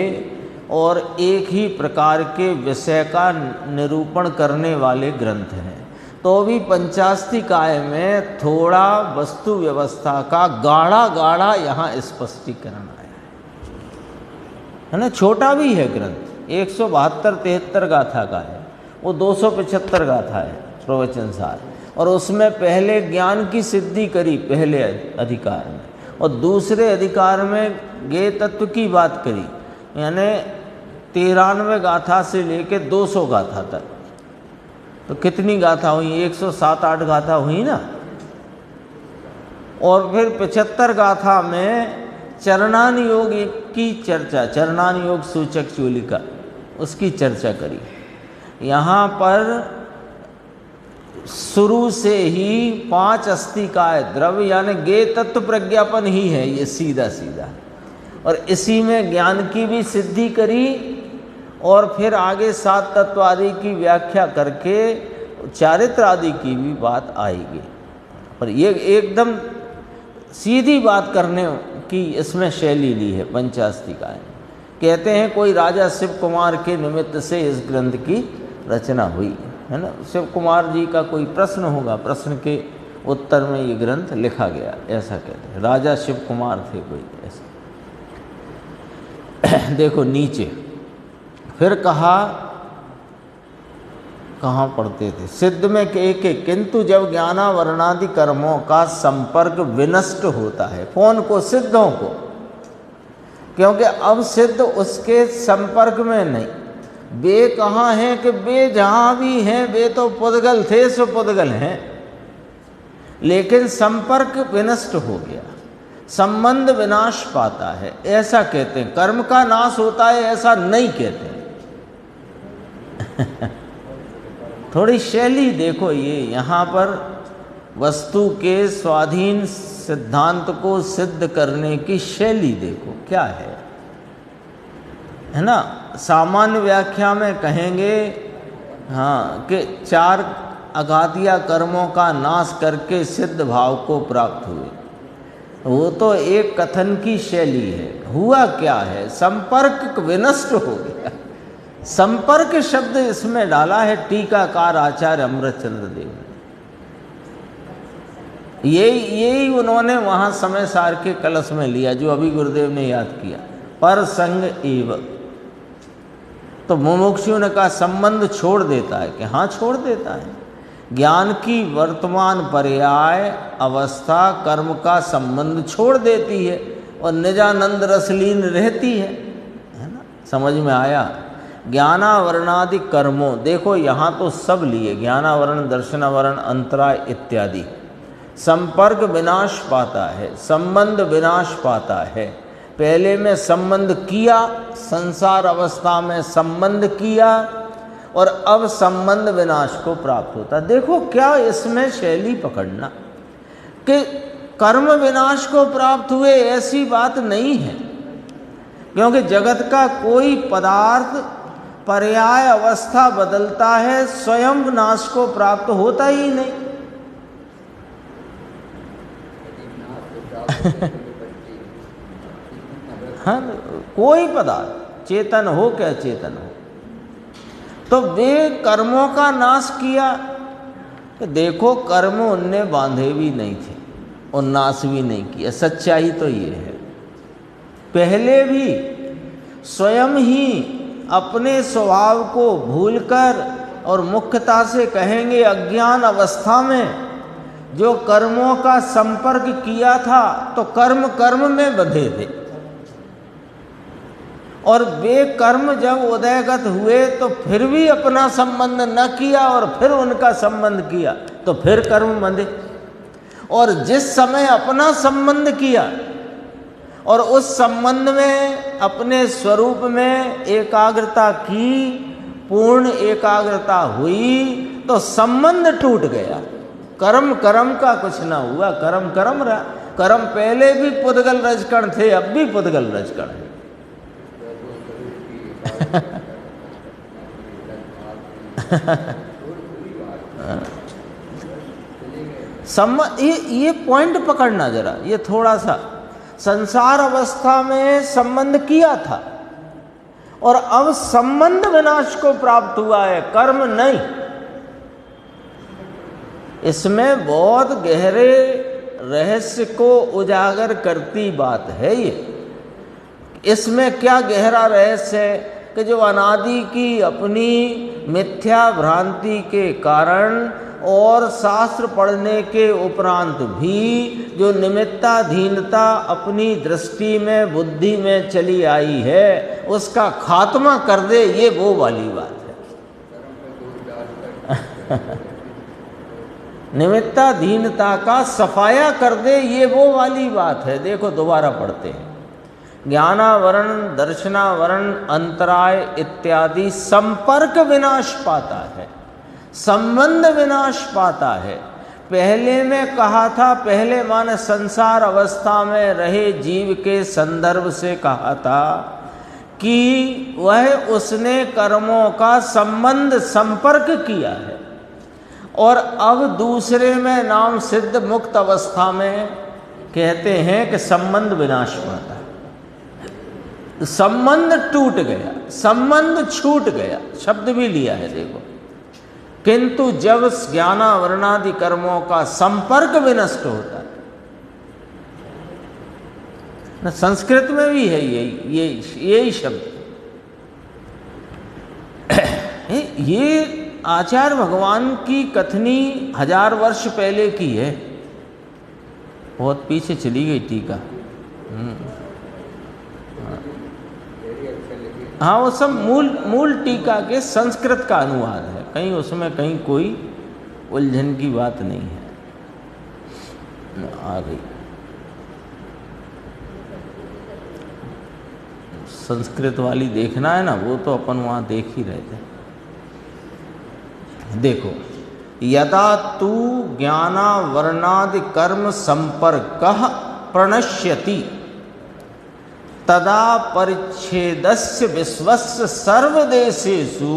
और एक ही प्रकार के विषय का निरूपण करने वाले ग्रंथ हैं, तो भी पंचास्तिकाय में थोड़ा वस्तु व्यवस्था का गाढ़ा गाढ़ा यहाँ स्पष्टीकरण आया है ना। छोटा भी है ग्रंथ, 172-73 गाथा का है, वो 275 गाथा है प्रवचन सार, और उसमें पहले ज्ञान की सिद्धि करी पहले अधिकार में, और दूसरे अधिकार में ज्ञेय तत्व की बात करी, यानी 93 गाथा से लेके 200 गाथा तक। तो कितनी गाथा हुई, 107-8 गाथा हुई ना। और फिर 75 गाथा में चरणान योग की चर्चा, चरणान योग सूचक चूलिका, उसकी चर्चा करी। यहाँ पर शुरू से ही 5 अस्तिकाय द्रव्य यानी ज्ञेय तत्व प्रज्ञापन ही है ये सीधा सीधा, और इसी में ज्ञान की भी सिद्धि करी, और फिर आगे 7 तत्व आदि की व्याख्या करके चारित्र आदि की भी बात आएगी। पर ये एकदम सीधी बात करने की इसमें शैली ली है पंचास्तिकाय। कहते हैं कोई राजा शिव कुमार के निमित्त से इस ग्रंथ की रचना हुई है ना। शिव कुमार जी का कोई प्रश्न होगा, प्रश्न के उत्तर में ये ग्रंथ लिखा गया, ऐसा कहते हैं। राजा शिव कुमार थे कोई ऐसा। देखो नीचे फिर कहा, कहाँ पढ़ते थे, सिद्ध में एक एक, किंतु जब ज्ञानावरणादि कर्मों का संपर्क विनष्ट होता है, कौन को, सिद्धों को, क्योंकि अब सिद्ध उसके संपर्क में नहीं। वे कहाँ हैं कि वे जहाँ भी हैं वे तो पुद्गल थे, सो पुद्गल हैं, लेकिन संपर्क विनष्ट हो गया, संबंध विनाश पाता है, ऐसा कहते हैं। कर्म का नाश होता है ऐसा नहीं कहते। थोड़ी शैली देखो, ये यहाँ पर वस्तु के स्वाधीन सिद्धांत को सिद्ध करने की शैली देखो क्या है ना। सामान्य व्याख्या में कहेंगे हाँ कि 4 अघातिया कर्मों का नाश करके सिद्ध भाव को प्राप्त हुए, वो तो एक कथन की शैली है। हुआ क्या है, संपर्क विनष्ट हो गया। संपर्क शब्द इसमें डाला है टीकाकार आचार्य अमृतचंद्र देव ने। यही उन्होंने वहाँ समय सार के कलश में लिया जो अभी गुरुदेव ने याद किया, पर संग एव। तो मुमुक्षु ने कहा संबंध छोड़ देता है कि हाँ छोड़ देता है। ज्ञान की वर्तमान पर्याय अवस्था कर्म का संबंध छोड़ देती है और निजानंद रसलीन रहती है ना। समझ में आया? ज्ञानावरणादि कर्मों, देखो यहाँ तो सब लिए, ज्ञानावरण, दर्शनावरण, अंतराय इत्यादि। संपर्क विनाश पाता है, संबंध विनाश पाता है। पहले में संबंध किया, संसार अवस्था में संबंध किया, और अब संबंध विनाश को प्राप्त होता। देखो क्या इसमें शैली पकड़ना कि कर्म विनाश को प्राप्त हुए, ऐसी बात नहीं है, क्योंकि जगत का कोई पदार्थ पर्याय अवस्था बदलता है, स्वयं नाश को प्राप्त होता ही नहीं। हाँ, कोई पदार्थ चेतन हो क्या चेतन हो, तो वे कर्मों का नाश किया। तो देखो कर्म उनने बांधे भी नहीं थे और नाश भी नहीं किया। सच्चाई तो ये है, पहले भी स्वयं ही अपने स्वभाव को भूलकर और मुख्यता से कहेंगे अज्ञान अवस्था में जो कर्मों का संपर्क किया था, तो कर्म कर्म में बंधे थे, और वे कर्म जब उदयगत हुए तो फिर भी अपना संबंध न किया और फिर उनका संबंध किया, तो फिर कर्म बंधे। और जिस समय अपना संबंध किया और उस संबंध में अपने स्वरूप में एकाग्रता की, पूर्ण एकाग्रता हुई, तो संबंध टूट गया। कर्म कर्म का कुछ ना हुआ, कर्म कर्म रहा। कर्म पहले भी पुद्गल रजकण थे, अब भी पुद्गल रजकण है। ये पॉइंट पकड़ना जरा, ये थोड़ा सा। संसार अवस्था में संबंध किया था और अब संबंध विनाश को प्राप्त हुआ है, कर्म नहीं। इसमें बहुत गहरे रहस्य को उजागर करती बात है ये। इसमें क्या गहरा रहस्य है कि जो अनादि की अपनी मिथ्या भ्रांति के कारण और शास्त्र पढ़ने के उपरांत भी जो निमित्ताधीनता अपनी दृष्टि में, बुद्धि में चली आई है, उसका खात्मा कर दे, ये वो वाली बात है। निमित्ताधीनता का सफाया कर दे, ये वो वाली बात है। देखो दोबारा पढ़ते हैं। ज्ञानावरण, दर्शनावरण, अंतराय इत्यादि संपर्क विनाश पाता है, संबंध विनाश पाता है। पहले में कहा था, पहले माने संसार अवस्था में रहे जीव के संदर्भ से कहा था कि वह उसने कर्मों का संबंध संपर्क किया है, और अब दूसरे में नाम सिद्ध मुक्त अवस्था में कहते हैं कि संबंध विनाश पाता है। संबंध टूट गया, संबंध छूट गया, शब्द भी लिया है देखो। किंतु जब ज्ञानावरणादि कर्मों का संपर्क विनष्ट होता है ना, संस्कृत में भी है यही शब्द। ये आचार्य भगवान की कथनी 1000 वर्ष पहले की है, बहुत पीछे चली गई टीका। हाँ, वो सब मूल टीका के संस्कृत का अनुवाद है, कहीं उसमें कहीं कोई उलझन की बात नहीं है। आ गई संस्कृत वाली, देखना है ना, वो तो अपन वहाँ देख ही रहे थे। देखो, यदा तू ज्ञानावरणादि कर्म संपर्कः प्रणश्यति तदा परिच्छेदस्य विश्वस्य सर्वदेशेषु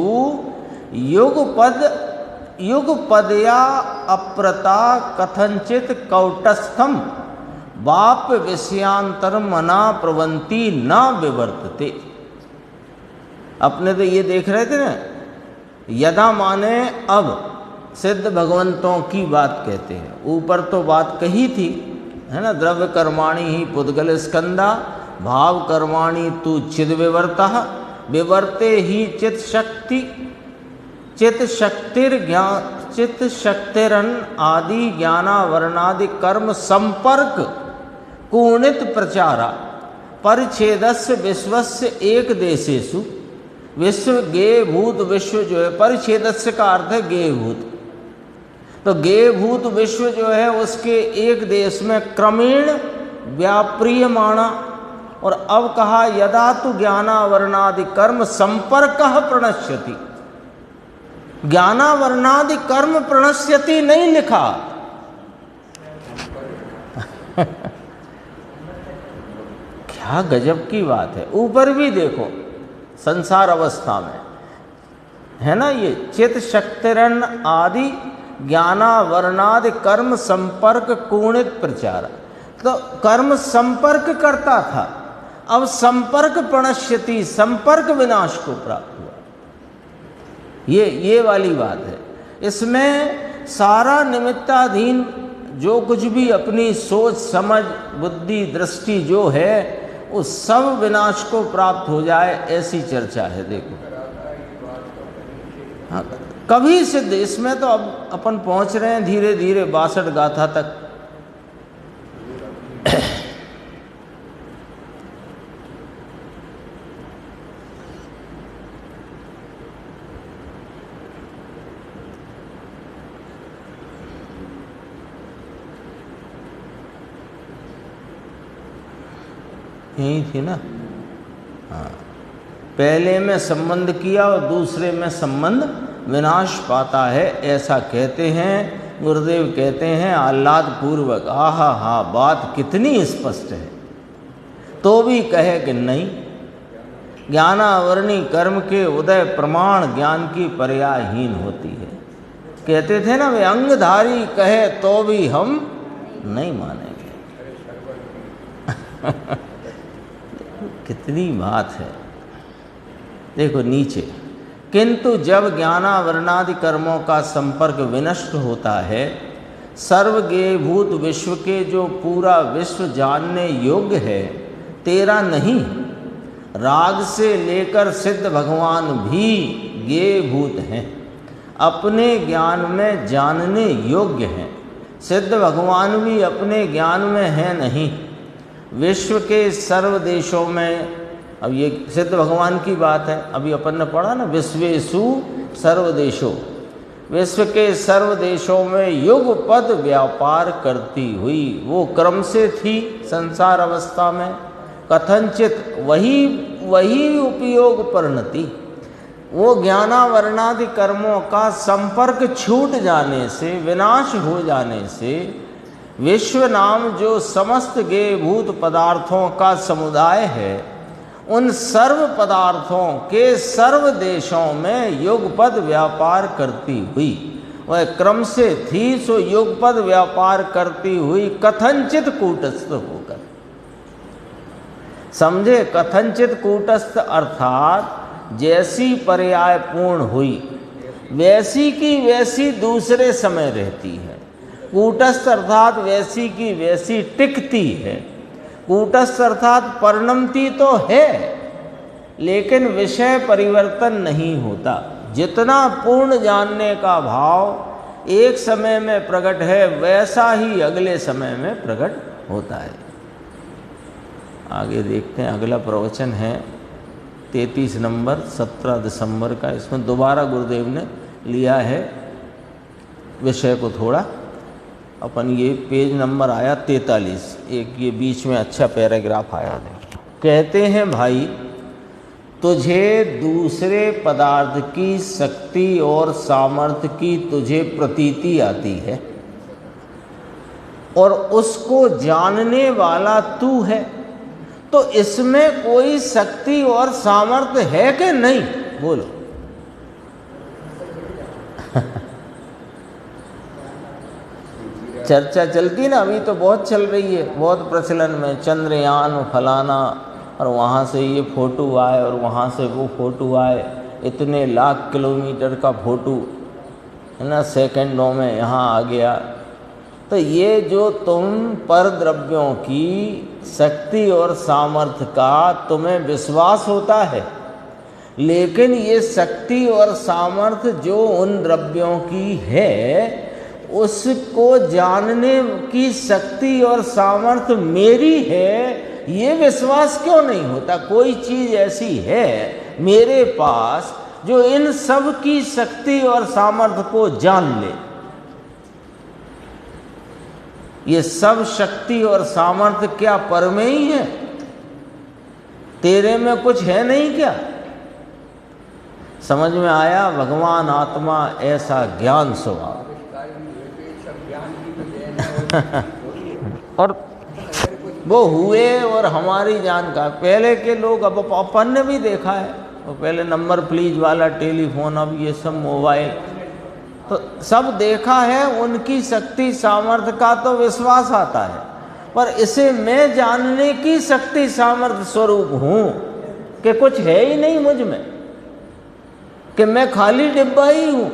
युगपदया अप्रता कथंचित कौटस्थम वाप विषयांतर मना प्रवंती न विवर्तते। अपने तो ये देख रहे थे ना, यदा माने अब सिद्ध भगवंतों की बात कहते हैं। ऊपर तो बात कही थी, है ना, द्रव्य कर्माणि ही पुद्गल स्कंदा, भाव कर्माणि तू चिद विवर्तः, विवर्ते ही चित शक्तिरन आदि ज्ञानावरणादि कर्म संपर्क कूणित प्रचारा परिच्छेदस्य विश्वस्य एक देशेषु, विश्व गेय भूत विश्व जो है, परिच्छेदस्य का अर्थ है गेय भूत, तो गेय भूत विश्व जो है उसके एक देश में क्रमेण व्याप्रियमाणा। और अब कहा यदा तु ज्ञानावरणादि कर्म संपर्कः प्रणश्यति, ज्ञानावरणादि कर्म प्रणश्यति नहीं लिखा क्या गजब की बात है। ऊपर भी देखो संसार अवस्था में है ना, ये चित शक्तिरण आदि ज्ञानावरणादि कर्म संपर्क कूणित प्रचार, तो कर्म संपर्क करता था, अब संपर्क प्रणश्यति, संपर्क विनाश को प्राप्त हुआ। ये वाली बात है। इसमें सारा निमित्ताधीन जो कुछ भी अपनी सोच समझ बुद्धि दृष्टि जो है उस सब विनाश को प्राप्त हो जाए, ऐसी चर्चा है। देखो हाँ, कभी सिद्ध, इसमें तो अब अपन पहुंच रहे हैं धीरे धीरे 62 गाथा तक। यही थी ना, हाँ, पहले में संबंध किया और दूसरे में संबंध विनाश पाता है, ऐसा कहते हैं गुरुदेव। कहते हैं आह्लाद पूर्वक, आहा हा, बात कितनी स्पष्ट है, तो भी कहे कि नहीं, ज्ञानावरणी कर्म के उदय प्रमाण ज्ञान की पर्यायहीन होती है। कहते थे ना वे, अंगधारी कहे तो भी हम नहीं मानेंगे कितनी बात है। देखो नीचे, किंतु जब ज्ञानावरणादि कर्मों का संपर्क विनष्ट होता है, सर्वज्ञभूत विश्व के जो पूरा विश्व जानने योग्य है तेरा नहीं, राग से लेकर सिद्ध भगवान भी ज्ञेयभूत हैं, अपने ज्ञान में जानने योग्य हैं। सिद्ध भगवान भी अपने ज्ञान में हैं नहीं। विश्व के सर्व देशों में, अब ये सिद्ध भगवान की बात है, अभी अपन ने पढ़ा ना, विश्वेषु सर्वदेशों, विश्व के सर्व देशों में युग पद व्यापार करती हुई वो क्रम से थी संसार अवस्था में, कथनचित वही उपयोग परिणति, वो ज्ञानावरणादि कर्मों का संपर्क छूट जाने से, विनाश हो जाने से, विश्व नाम जो समस्त ज्ञेयभूत पदार्थों का समुदाय है, उन सर्व पदार्थों के सर्व देशों में युगपद व्यापार करती हुई, वह क्रम से थी सो युगपद व्यापार करती हुई कथनचित कूटस्थ होकर। समझे, कथनचित कूटस्थ अर्थात जैसी पर्याय पूर्ण हुई वैसी की वैसी दूसरे समय रहती है। कूटस्थ अर्थात वैसी की वैसी टिकती है। कूटस्थ अर्थात परिणमती तो है लेकिन विषय परिवर्तन नहीं होता। जितना पूर्ण जानने का भाव एक समय में प्रकट है वैसा ही अगले समय में प्रकट होता है। आगे देखते हैं, अगला प्रवचन है 33 नंबर 17 दिसंबर का। इसमें दोबारा गुरुदेव ने लिया है विषय को थोड़ा। अपन ये पेज नंबर आया 43, एक ये बीच में अच्छा पैराग्राफ आया है। कहते हैं भाई, तुझे दूसरे पदार्थ की शक्ति और सामर्थ्य की तुझे प्रतीति आती है और उसको जानने वाला तू है, तो इसमें कोई शक्ति और सामर्थ्य है कि नहीं? बोलो। चर्चा चलती ना, अभी तो बहुत चल रही है, बहुत प्रचलन में, चंद्रयान फलाना, और वहाँ से ये फ़ोटो आए और वहाँ से वो फ़ोटो आए, इतने लाख किलोमीटर का फ़ोटो है ना, सेकंडों में यहाँ आ गया। तो ये जो तुम पर द्रव्यों की शक्ति और सामर्थ्य का तुम्हें विश्वास होता है, लेकिन ये शक्ति और सामर्थ्य जो उन द्रव्यों की है उसको जानने की शक्ति और सामर्थ्य मेरी है ये विश्वास क्यों नहीं होता? कोई चीज ऐसी है मेरे पास जो इन सब की शक्ति और सामर्थ्य को जान ले। ये सब शक्ति और सामर्थ्य क्या पर में ही है? तेरे में कुछ है नहीं क्या? समझ में आया? भगवान आत्मा ऐसा ज्ञान स्वभाव और वो हुए और हमारी जान का। पहले के लोग, अब अपन ने भी देखा है, वो पहले नंबर प्लीज वाला टेलीफोन, अब ये सब मोबाइल, तो सब देखा है। उनकी शक्ति सामर्थ्य का तो विश्वास आता है, पर इसे मैं जानने की शक्ति सामर्थ्य स्वरूप हूं कि कुछ है ही नहीं मुझ में, कि मैं खाली डिब्बा ही हूं।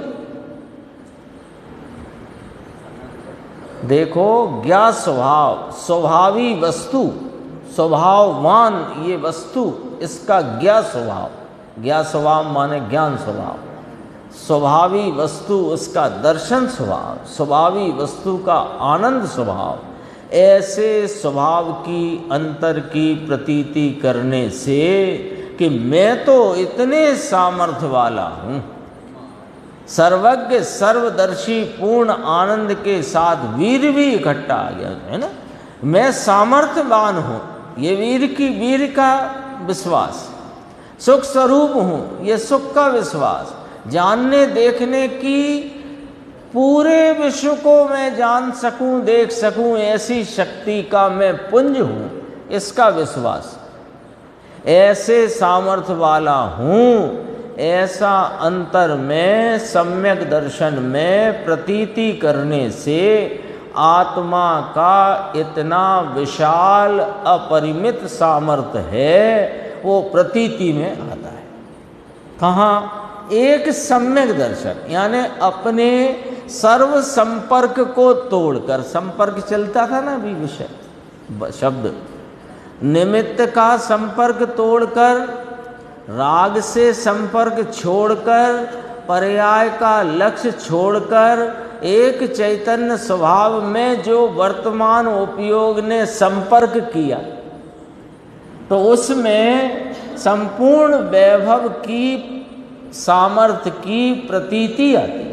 देखो, ज्ञा स्वभाव, स्वभावी वस्तु, स्वभाववान ये वस्तु, इसका ज्ञा स्वभाव, ज्ञा स्वभाव माने ज्ञान स्वभाव, स्वभावी वस्तु उसका दर्शन स्वभाव, स्वभावी वस्तु का आनंद स्वभाव। ऐसे स्वभाव की अंतर की प्रतीति करने से कि मैं तो इतने सामर्थ्य वाला हूँ, सर्वज्ञ सर्वदर्शी पूर्ण आनंद के साथ वीर भी इकट्ठा आ गया है ना। मैं सामर्थ्यवान हूँ, ये वीर का विश्वास। सुख स्वरूप हूँ, ये सुख का विश्वास। जानने देखने की, पूरे विश्व को मैं जान सकूं देख सकूं ऐसी शक्ति का मैं पुंज हूँ, इसका विश्वास। ऐसे सामर्थ्य वाला हूँ, ऐसा अंतर में सम्यक दर्शन में प्रतीति करने से आत्मा का इतना विशाल अपरिमित सामर्थ्य है, वो प्रतीति में आता है। कहाँ? एक सम्यक दर्शन, यानी अपने सर्व संपर्क को तोड़कर, संपर्क चलता था ना अभी विषय शब्द, निमित्त का संपर्क तोड़कर, राग से संपर्क छोड़कर, पर्याय का लक्ष्य छोड़कर, एक चैतन्य स्वभाव में जो वर्तमान उपयोग ने संपर्क किया, तो उसमें संपूर्ण वैभव की सामर्थ्य की प्रतीति आती है।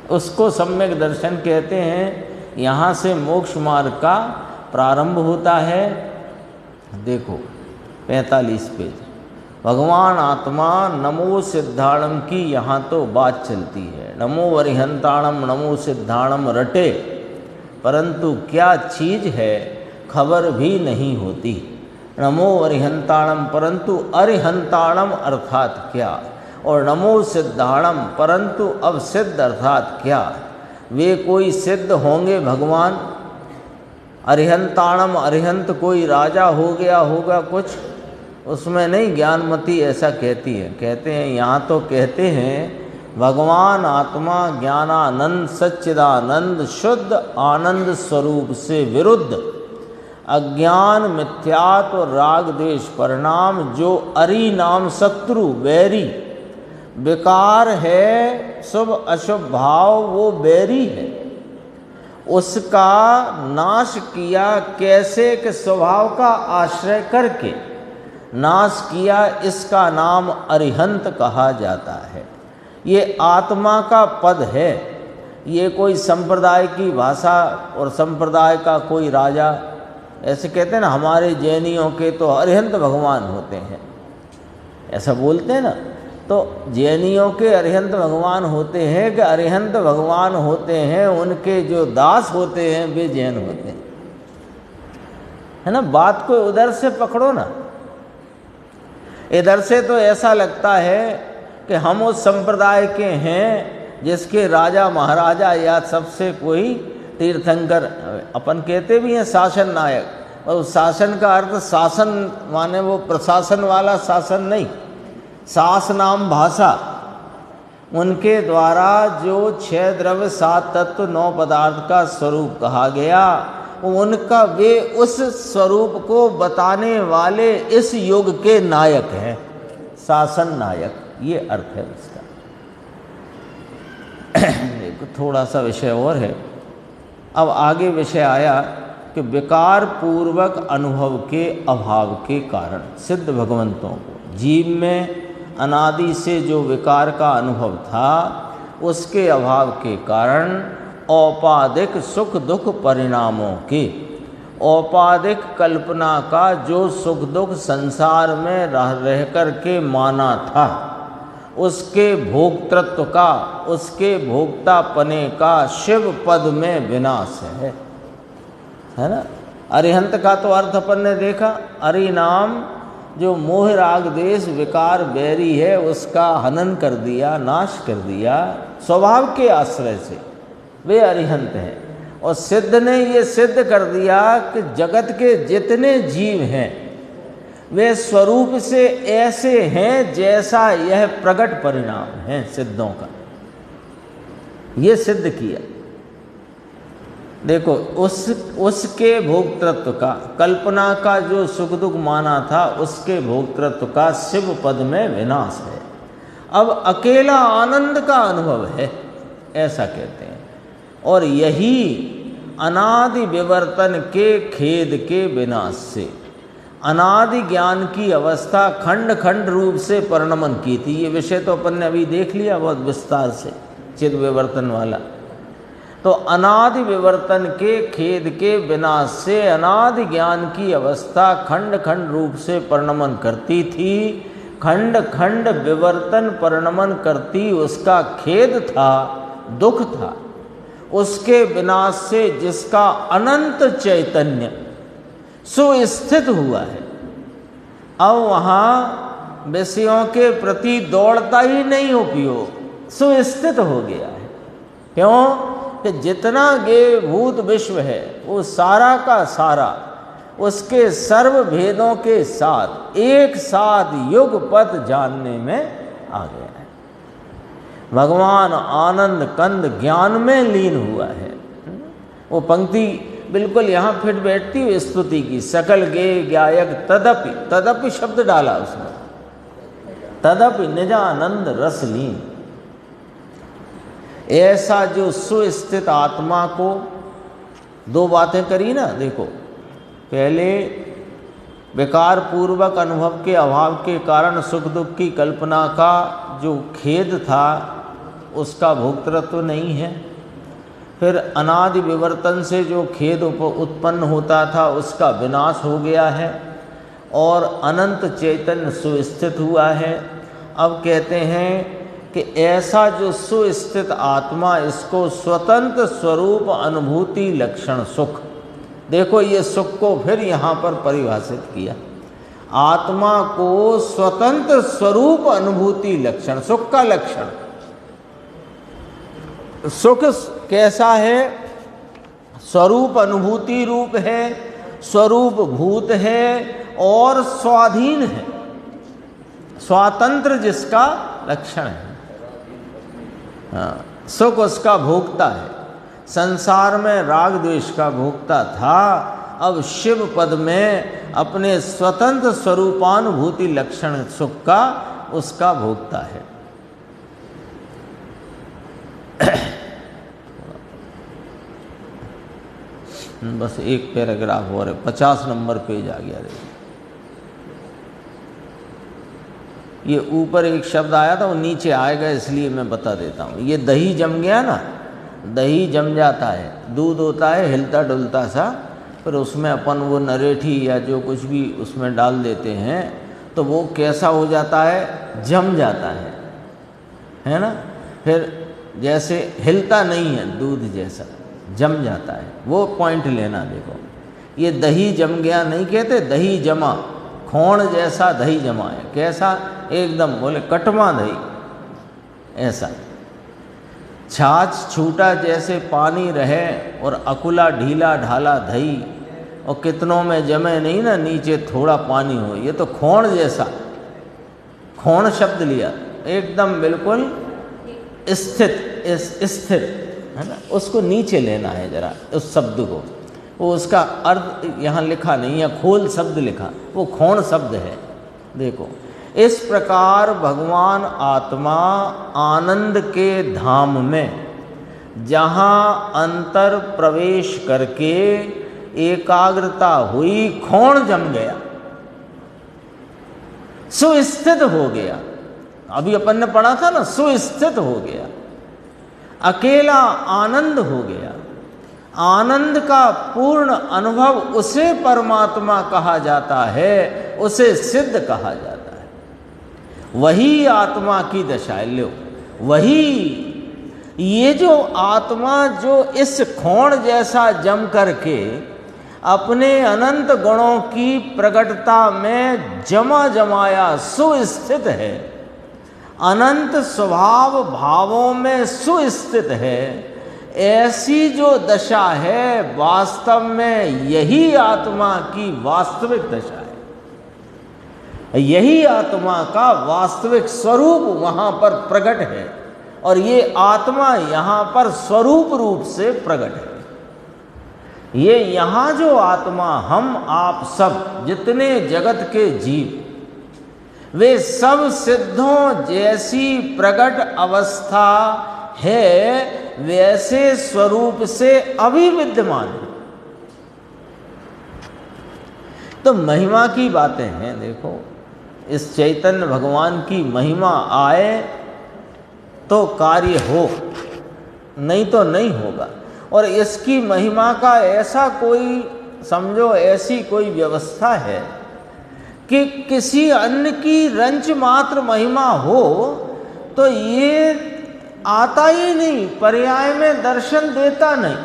उसको सम्यक दर्शन कहते हैं। यहाँ से मोक्ष मार्ग का प्रारंभ होता है। देखो 45 पेज, भगवान आत्मा नमो सिद्धाणम की यहाँ तो बात चलती है। नमो अरिहंताणम, नमो सिद्धाणम रटे, परंतु क्या चीज़ है खबर भी नहीं होती। नमो अरिहंताणम, परंतु अरिहंताणम अर्थात क्या, और नमो सिद्धाणम, परंतु अब सिद्ध अर्थात क्या। वे कोई सिद्ध होंगे भगवान? अरिहंताणम, अरिहंत कोई राजा हो गया होगा कुछ, उसमें नहीं। ज्ञानमती ऐसा कहती है, कहते हैं यहाँ तो कहते हैं भगवान आत्मा ज्ञानानंद सच्चिदानंद शुद्ध आनंद स्वरूप से विरुद्ध अज्ञान मिथ्यात्व राग द्वेष परिणाम जो अरि नाम शत्रु वैरी विकार है, शुभ अशुभ भाव वो बैरी है, उसका नाश किया कैसे कि स्वभाव का आश्रय करके नाश किया, इसका नाम अरिहंत कहा जाता है। ये आत्मा का पद है, ये कोई संप्रदाय की भाषा और संप्रदाय का कोई राजा। ऐसे कहते हैं ना, हमारे जैनियों के तो अरिहंत भगवान होते हैं, ऐसा बोलते हैं ना। तो जैनियों के अरिहंत भगवान होते हैं कि अरिहंत भगवान होते हैं, उनके जो दास होते हैं वे जैन होते हैं, है ना। बात को उधर से पकड़ो ना, इधर से तो ऐसा लगता है कि हम उस संप्रदाय के हैं जिसके राजा महाराजा या सबसे कोई तीर्थंकर, अपन कहते भी हैं शासन नायक, और शासन का अर्थ शासन माने वो प्रशासन वाला शासन नहीं, शास नाम भाषा। उनके द्वारा जो 6 द्रव्य 7 तत्व 9 पदार्थ का स्वरूप कहा गया, उनका वे उस स्वरूप को बताने वाले इस युग के नायक हैं, शासन नायक, ये अर्थ है उसका। थोड़ा सा विषय और है। अब आगे विषय आया कि विकार पूर्वक अनुभव के अभाव के कारण सिद्ध भगवंतों को जीव में अनादि से जो विकार का अनुभव था उसके अभाव के कारण औपाधिक सुख दुख परिणामों के औपाधिक कल्पना का जो सुख दुख संसार में रह कर के माना था उसके भोक्तृत्व का, उसके भोक्तापने का शिव पद में विनाश है ना। अरिहंत का तो अर्थ अपन ने देखा, अरिनाम जो मोह राग देश विकार बैरी है उसका हनन कर दिया, नाश कर दिया स्वभाव के आश्रय से, वे अरिहंत हैं। और सिद्ध ने ये सिद्ध कर दिया कि जगत के जितने जीव हैं वे स्वरूप से ऐसे हैं जैसा यह प्रकट परिणाम है सिद्धों का, ये सिद्ध किया। देखो उसके भोक्तृत्व का, कल्पना का जो सुख दुख माना था उसके भोक्तृत्व का शिव पद में विनाश है। अब अकेला आनंद का अनुभव है, ऐसा कहते हैं। और यही अनादि विवर्तन के खेद के विनाश से अनादि ज्ञान की अवस्था खंड खंड रूप से परिणमन की थी। ये विषय तो अपन ने अभी देख लिया बहुत विस्तार से, चिद विवर्तन वाला। तो अनादि विवर्तन के खेद के विनाश से अनादि ज्ञान की अवस्था खंड खंड रूप से परिणमन करती थी, खंड खंड विवर्तन परिणमन करती उसका खेद था, दुख था। उसके विनाश से जिसका अनंत चैतन्य सुस्थित हुआ है, अब वहाँ विषयों के प्रति दौड़ता ही नहीं उपयोग, सुस्थित हो गया है। क्यों कि जितना गे भूत विश्व है वो सारा का सारा उसके सर्व भेदों के साथ एक साथ युगपत जानने में आ गया है। भगवान आनंद कंद ज्ञान में लीन हुआ है। वो पंक्ति बिल्कुल यहाँ फिट बैठती हुई स्तुति की, सकल गे गायक तदपि, तदपि शब्द डाला उसमें, तदपि निजानंद रस लीन। ऐसा जो सुस्थित आत्मा को, दो बातें करी ना, देखो पहले विकार पूर्वक अनुभव के अभाव के कारण सुख दुख की कल्पना का जो खेद था उसका भोक्तृत्व नहीं है। फिर अनादि विवर्तन से जो खेद उत्पन्न होता था उसका विनाश हो गया है और अनंत चैतन्य सुस्थित हुआ है। अब कहते हैं कि ऐसा जो सुस्थित आत्मा, इसको स्वतंत्र स्वरूप अनुभूति लक्षण सुख, देखो ये सुख को फिर यहाँ पर परिभाषित किया, आत्मा को स्वतंत्र स्वरूप अनुभूति लक्षण, सुख का लक्षण। सुख कैसा है? स्वरूप अनुभूति रूप है, स्वरूप भूत है और स्वाधीन है, स्वातंत्र जिसका लक्षण है। हाँ, सुख उसका भोक्ता है। संसार में राग द्वेष का भोक्ता था, अब शिव पद में अपने स्वतंत्र स्वरूपानुभूति लक्षण सुख का उसका भोक्ता है। बस एक पैराग्राफ और है, 50 नंबर पेज आ गया। ये ऊपर एक शब्द आया था वो नीचे आएगा, इसलिए मैं बता देता हूँ। ये दही जम गया ना, दही जम जाता है, दूध होता है हिलता डुलता सा, फिर उसमें अपन वो नरेठी या जो कुछ भी उसमें डाल देते हैं तो वो कैसा हो जाता है, जम जाता है ना। फिर जैसे हिलता नहीं है दूध जैसा, जम जाता है, वो पॉइंट लेना। देखो ये दही जम गया नहीं कहते, दही जमा, खोण जैसा दही जमा है। कैसा? एकदम बोले कटवा दही, ऐसा। छाछ छूटा जैसे पानी रहे और अकुला ढीला ढाला दही, और कितनों में जमे नहीं ना, नीचे थोड़ा पानी हो, ये तो खोण जैसा, खोण शब्द लिया, एकदम बिल्कुल स्थिर है ना। उसको नीचे लेना है जरा, उस शब्द को, वो उसका अर्थ यहाँ लिखा नहीं है, खोल शब्द लिखा, वो खोण शब्द है। देखो इस प्रकार भगवान आत्मा आनंद के धाम में जहाँ अंतर प्रवेश करके एकाग्रता हुई, खोण जम गया, सुस्थित हो गया। अभी अपन ने पढ़ा था ना, सुस्थित हो गया, अकेला आनंद हो गया। आनंद का पूर्ण अनुभव उसे परमात्मा कहा जाता है, उसे सिद्ध कहा जाता है। वही आत्मा की दशा है। लो, वही ये जो आत्मा जो इस खोण जैसा जम करके अपने अनंत गुणों की प्रकटता में जमा जमाया सुस्थित है, अनंत स्वभाव भावों में सुस्थित है, ऐसी जो दशा है वास्तव में यही आत्मा की वास्तविक दशा है। यही आत्मा का वास्तविक स्वरूप वहां पर प्रकट है और ये आत्मा यहाँ पर स्वरूप रूप से प्रकट है। ये यहाँ जो आत्मा, हम आप सब जितने जगत के जीव, वे सब सिद्धों जैसी प्रकट अवस्था है, वैसे स्वरूप से अभिविद्यमान है। तो महिमा की बातें हैं। देखो, इस चैतन्य भगवान की महिमा आए तो कार्य हो, नहीं तो नहीं होगा। और इसकी महिमा का ऐसा कोई, समझो ऐसी कोई व्यवस्था है कि किसी अन्य की रंच मात्र महिमा हो तो ये आता ही नहीं, पर्याय में दर्शन देता नहीं।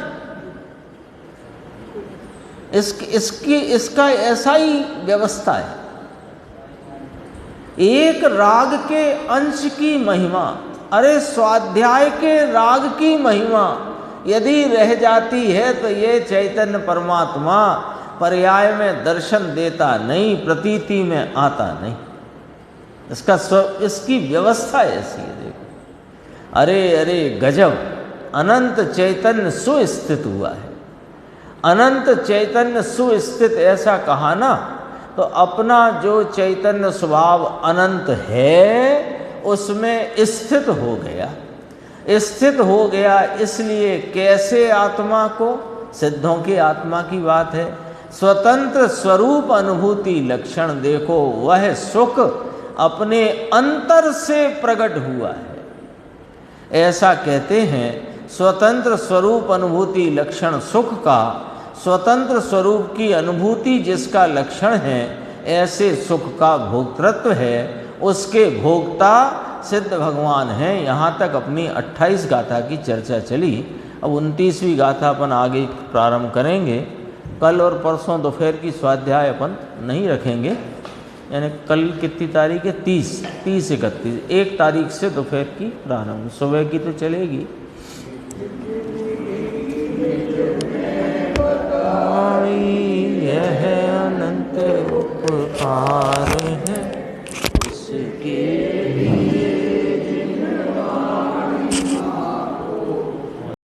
इसका ऐसा ही व्यवस्था है। एक राग के अंश की महिमा, अरे स्वाध्याय के राग की महिमा यदि रह जाती है तो ये चैतन्य परमात्मा पर्याय में दर्शन देता नहीं, प्रतीति में आता नहीं। इसकी व्यवस्था ऐसी है। देखो, अरे अरे गजब, अनंत चैतन्य सुस्थित हुआ है। अनंत चैतन्य सुस्थित ऐसा कहा ना, तो अपना जो चैतन्य स्वभाव अनंत है उसमें स्थित हो गया। स्थित हो गया इसलिए कैसे आत्मा को, सिद्धों की आत्मा की बात है। स्वतंत्र स्वरूप अनुभूति लक्षण देखो, वह सुख अपने अंतर से प्रकट हुआ है। ऐसा कहते हैं, स्वतंत्र स्वरूप अनुभूति लक्षण सुख का, स्वतंत्र स्वरूप की अनुभूति जिसका लक्षण है, ऐसे सुख का भोक्तृत्व है, उसके भोक्ता सिद्ध भगवान हैं। यहाँ तक अपनी 28 गाथा की चर्चा चली। अब 29वीं गाथा अपन आगे प्रारंभ करेंगे। कल और परसों दोपहर की स्वाध्याय अपन नहीं रखेंगे, यानी कल कितनी तारीख है? 30, 31, 1 तारीख से दोपहर की प्रारंभ, सुबह की तो चलेगी। यह अनंत उपकार है इसके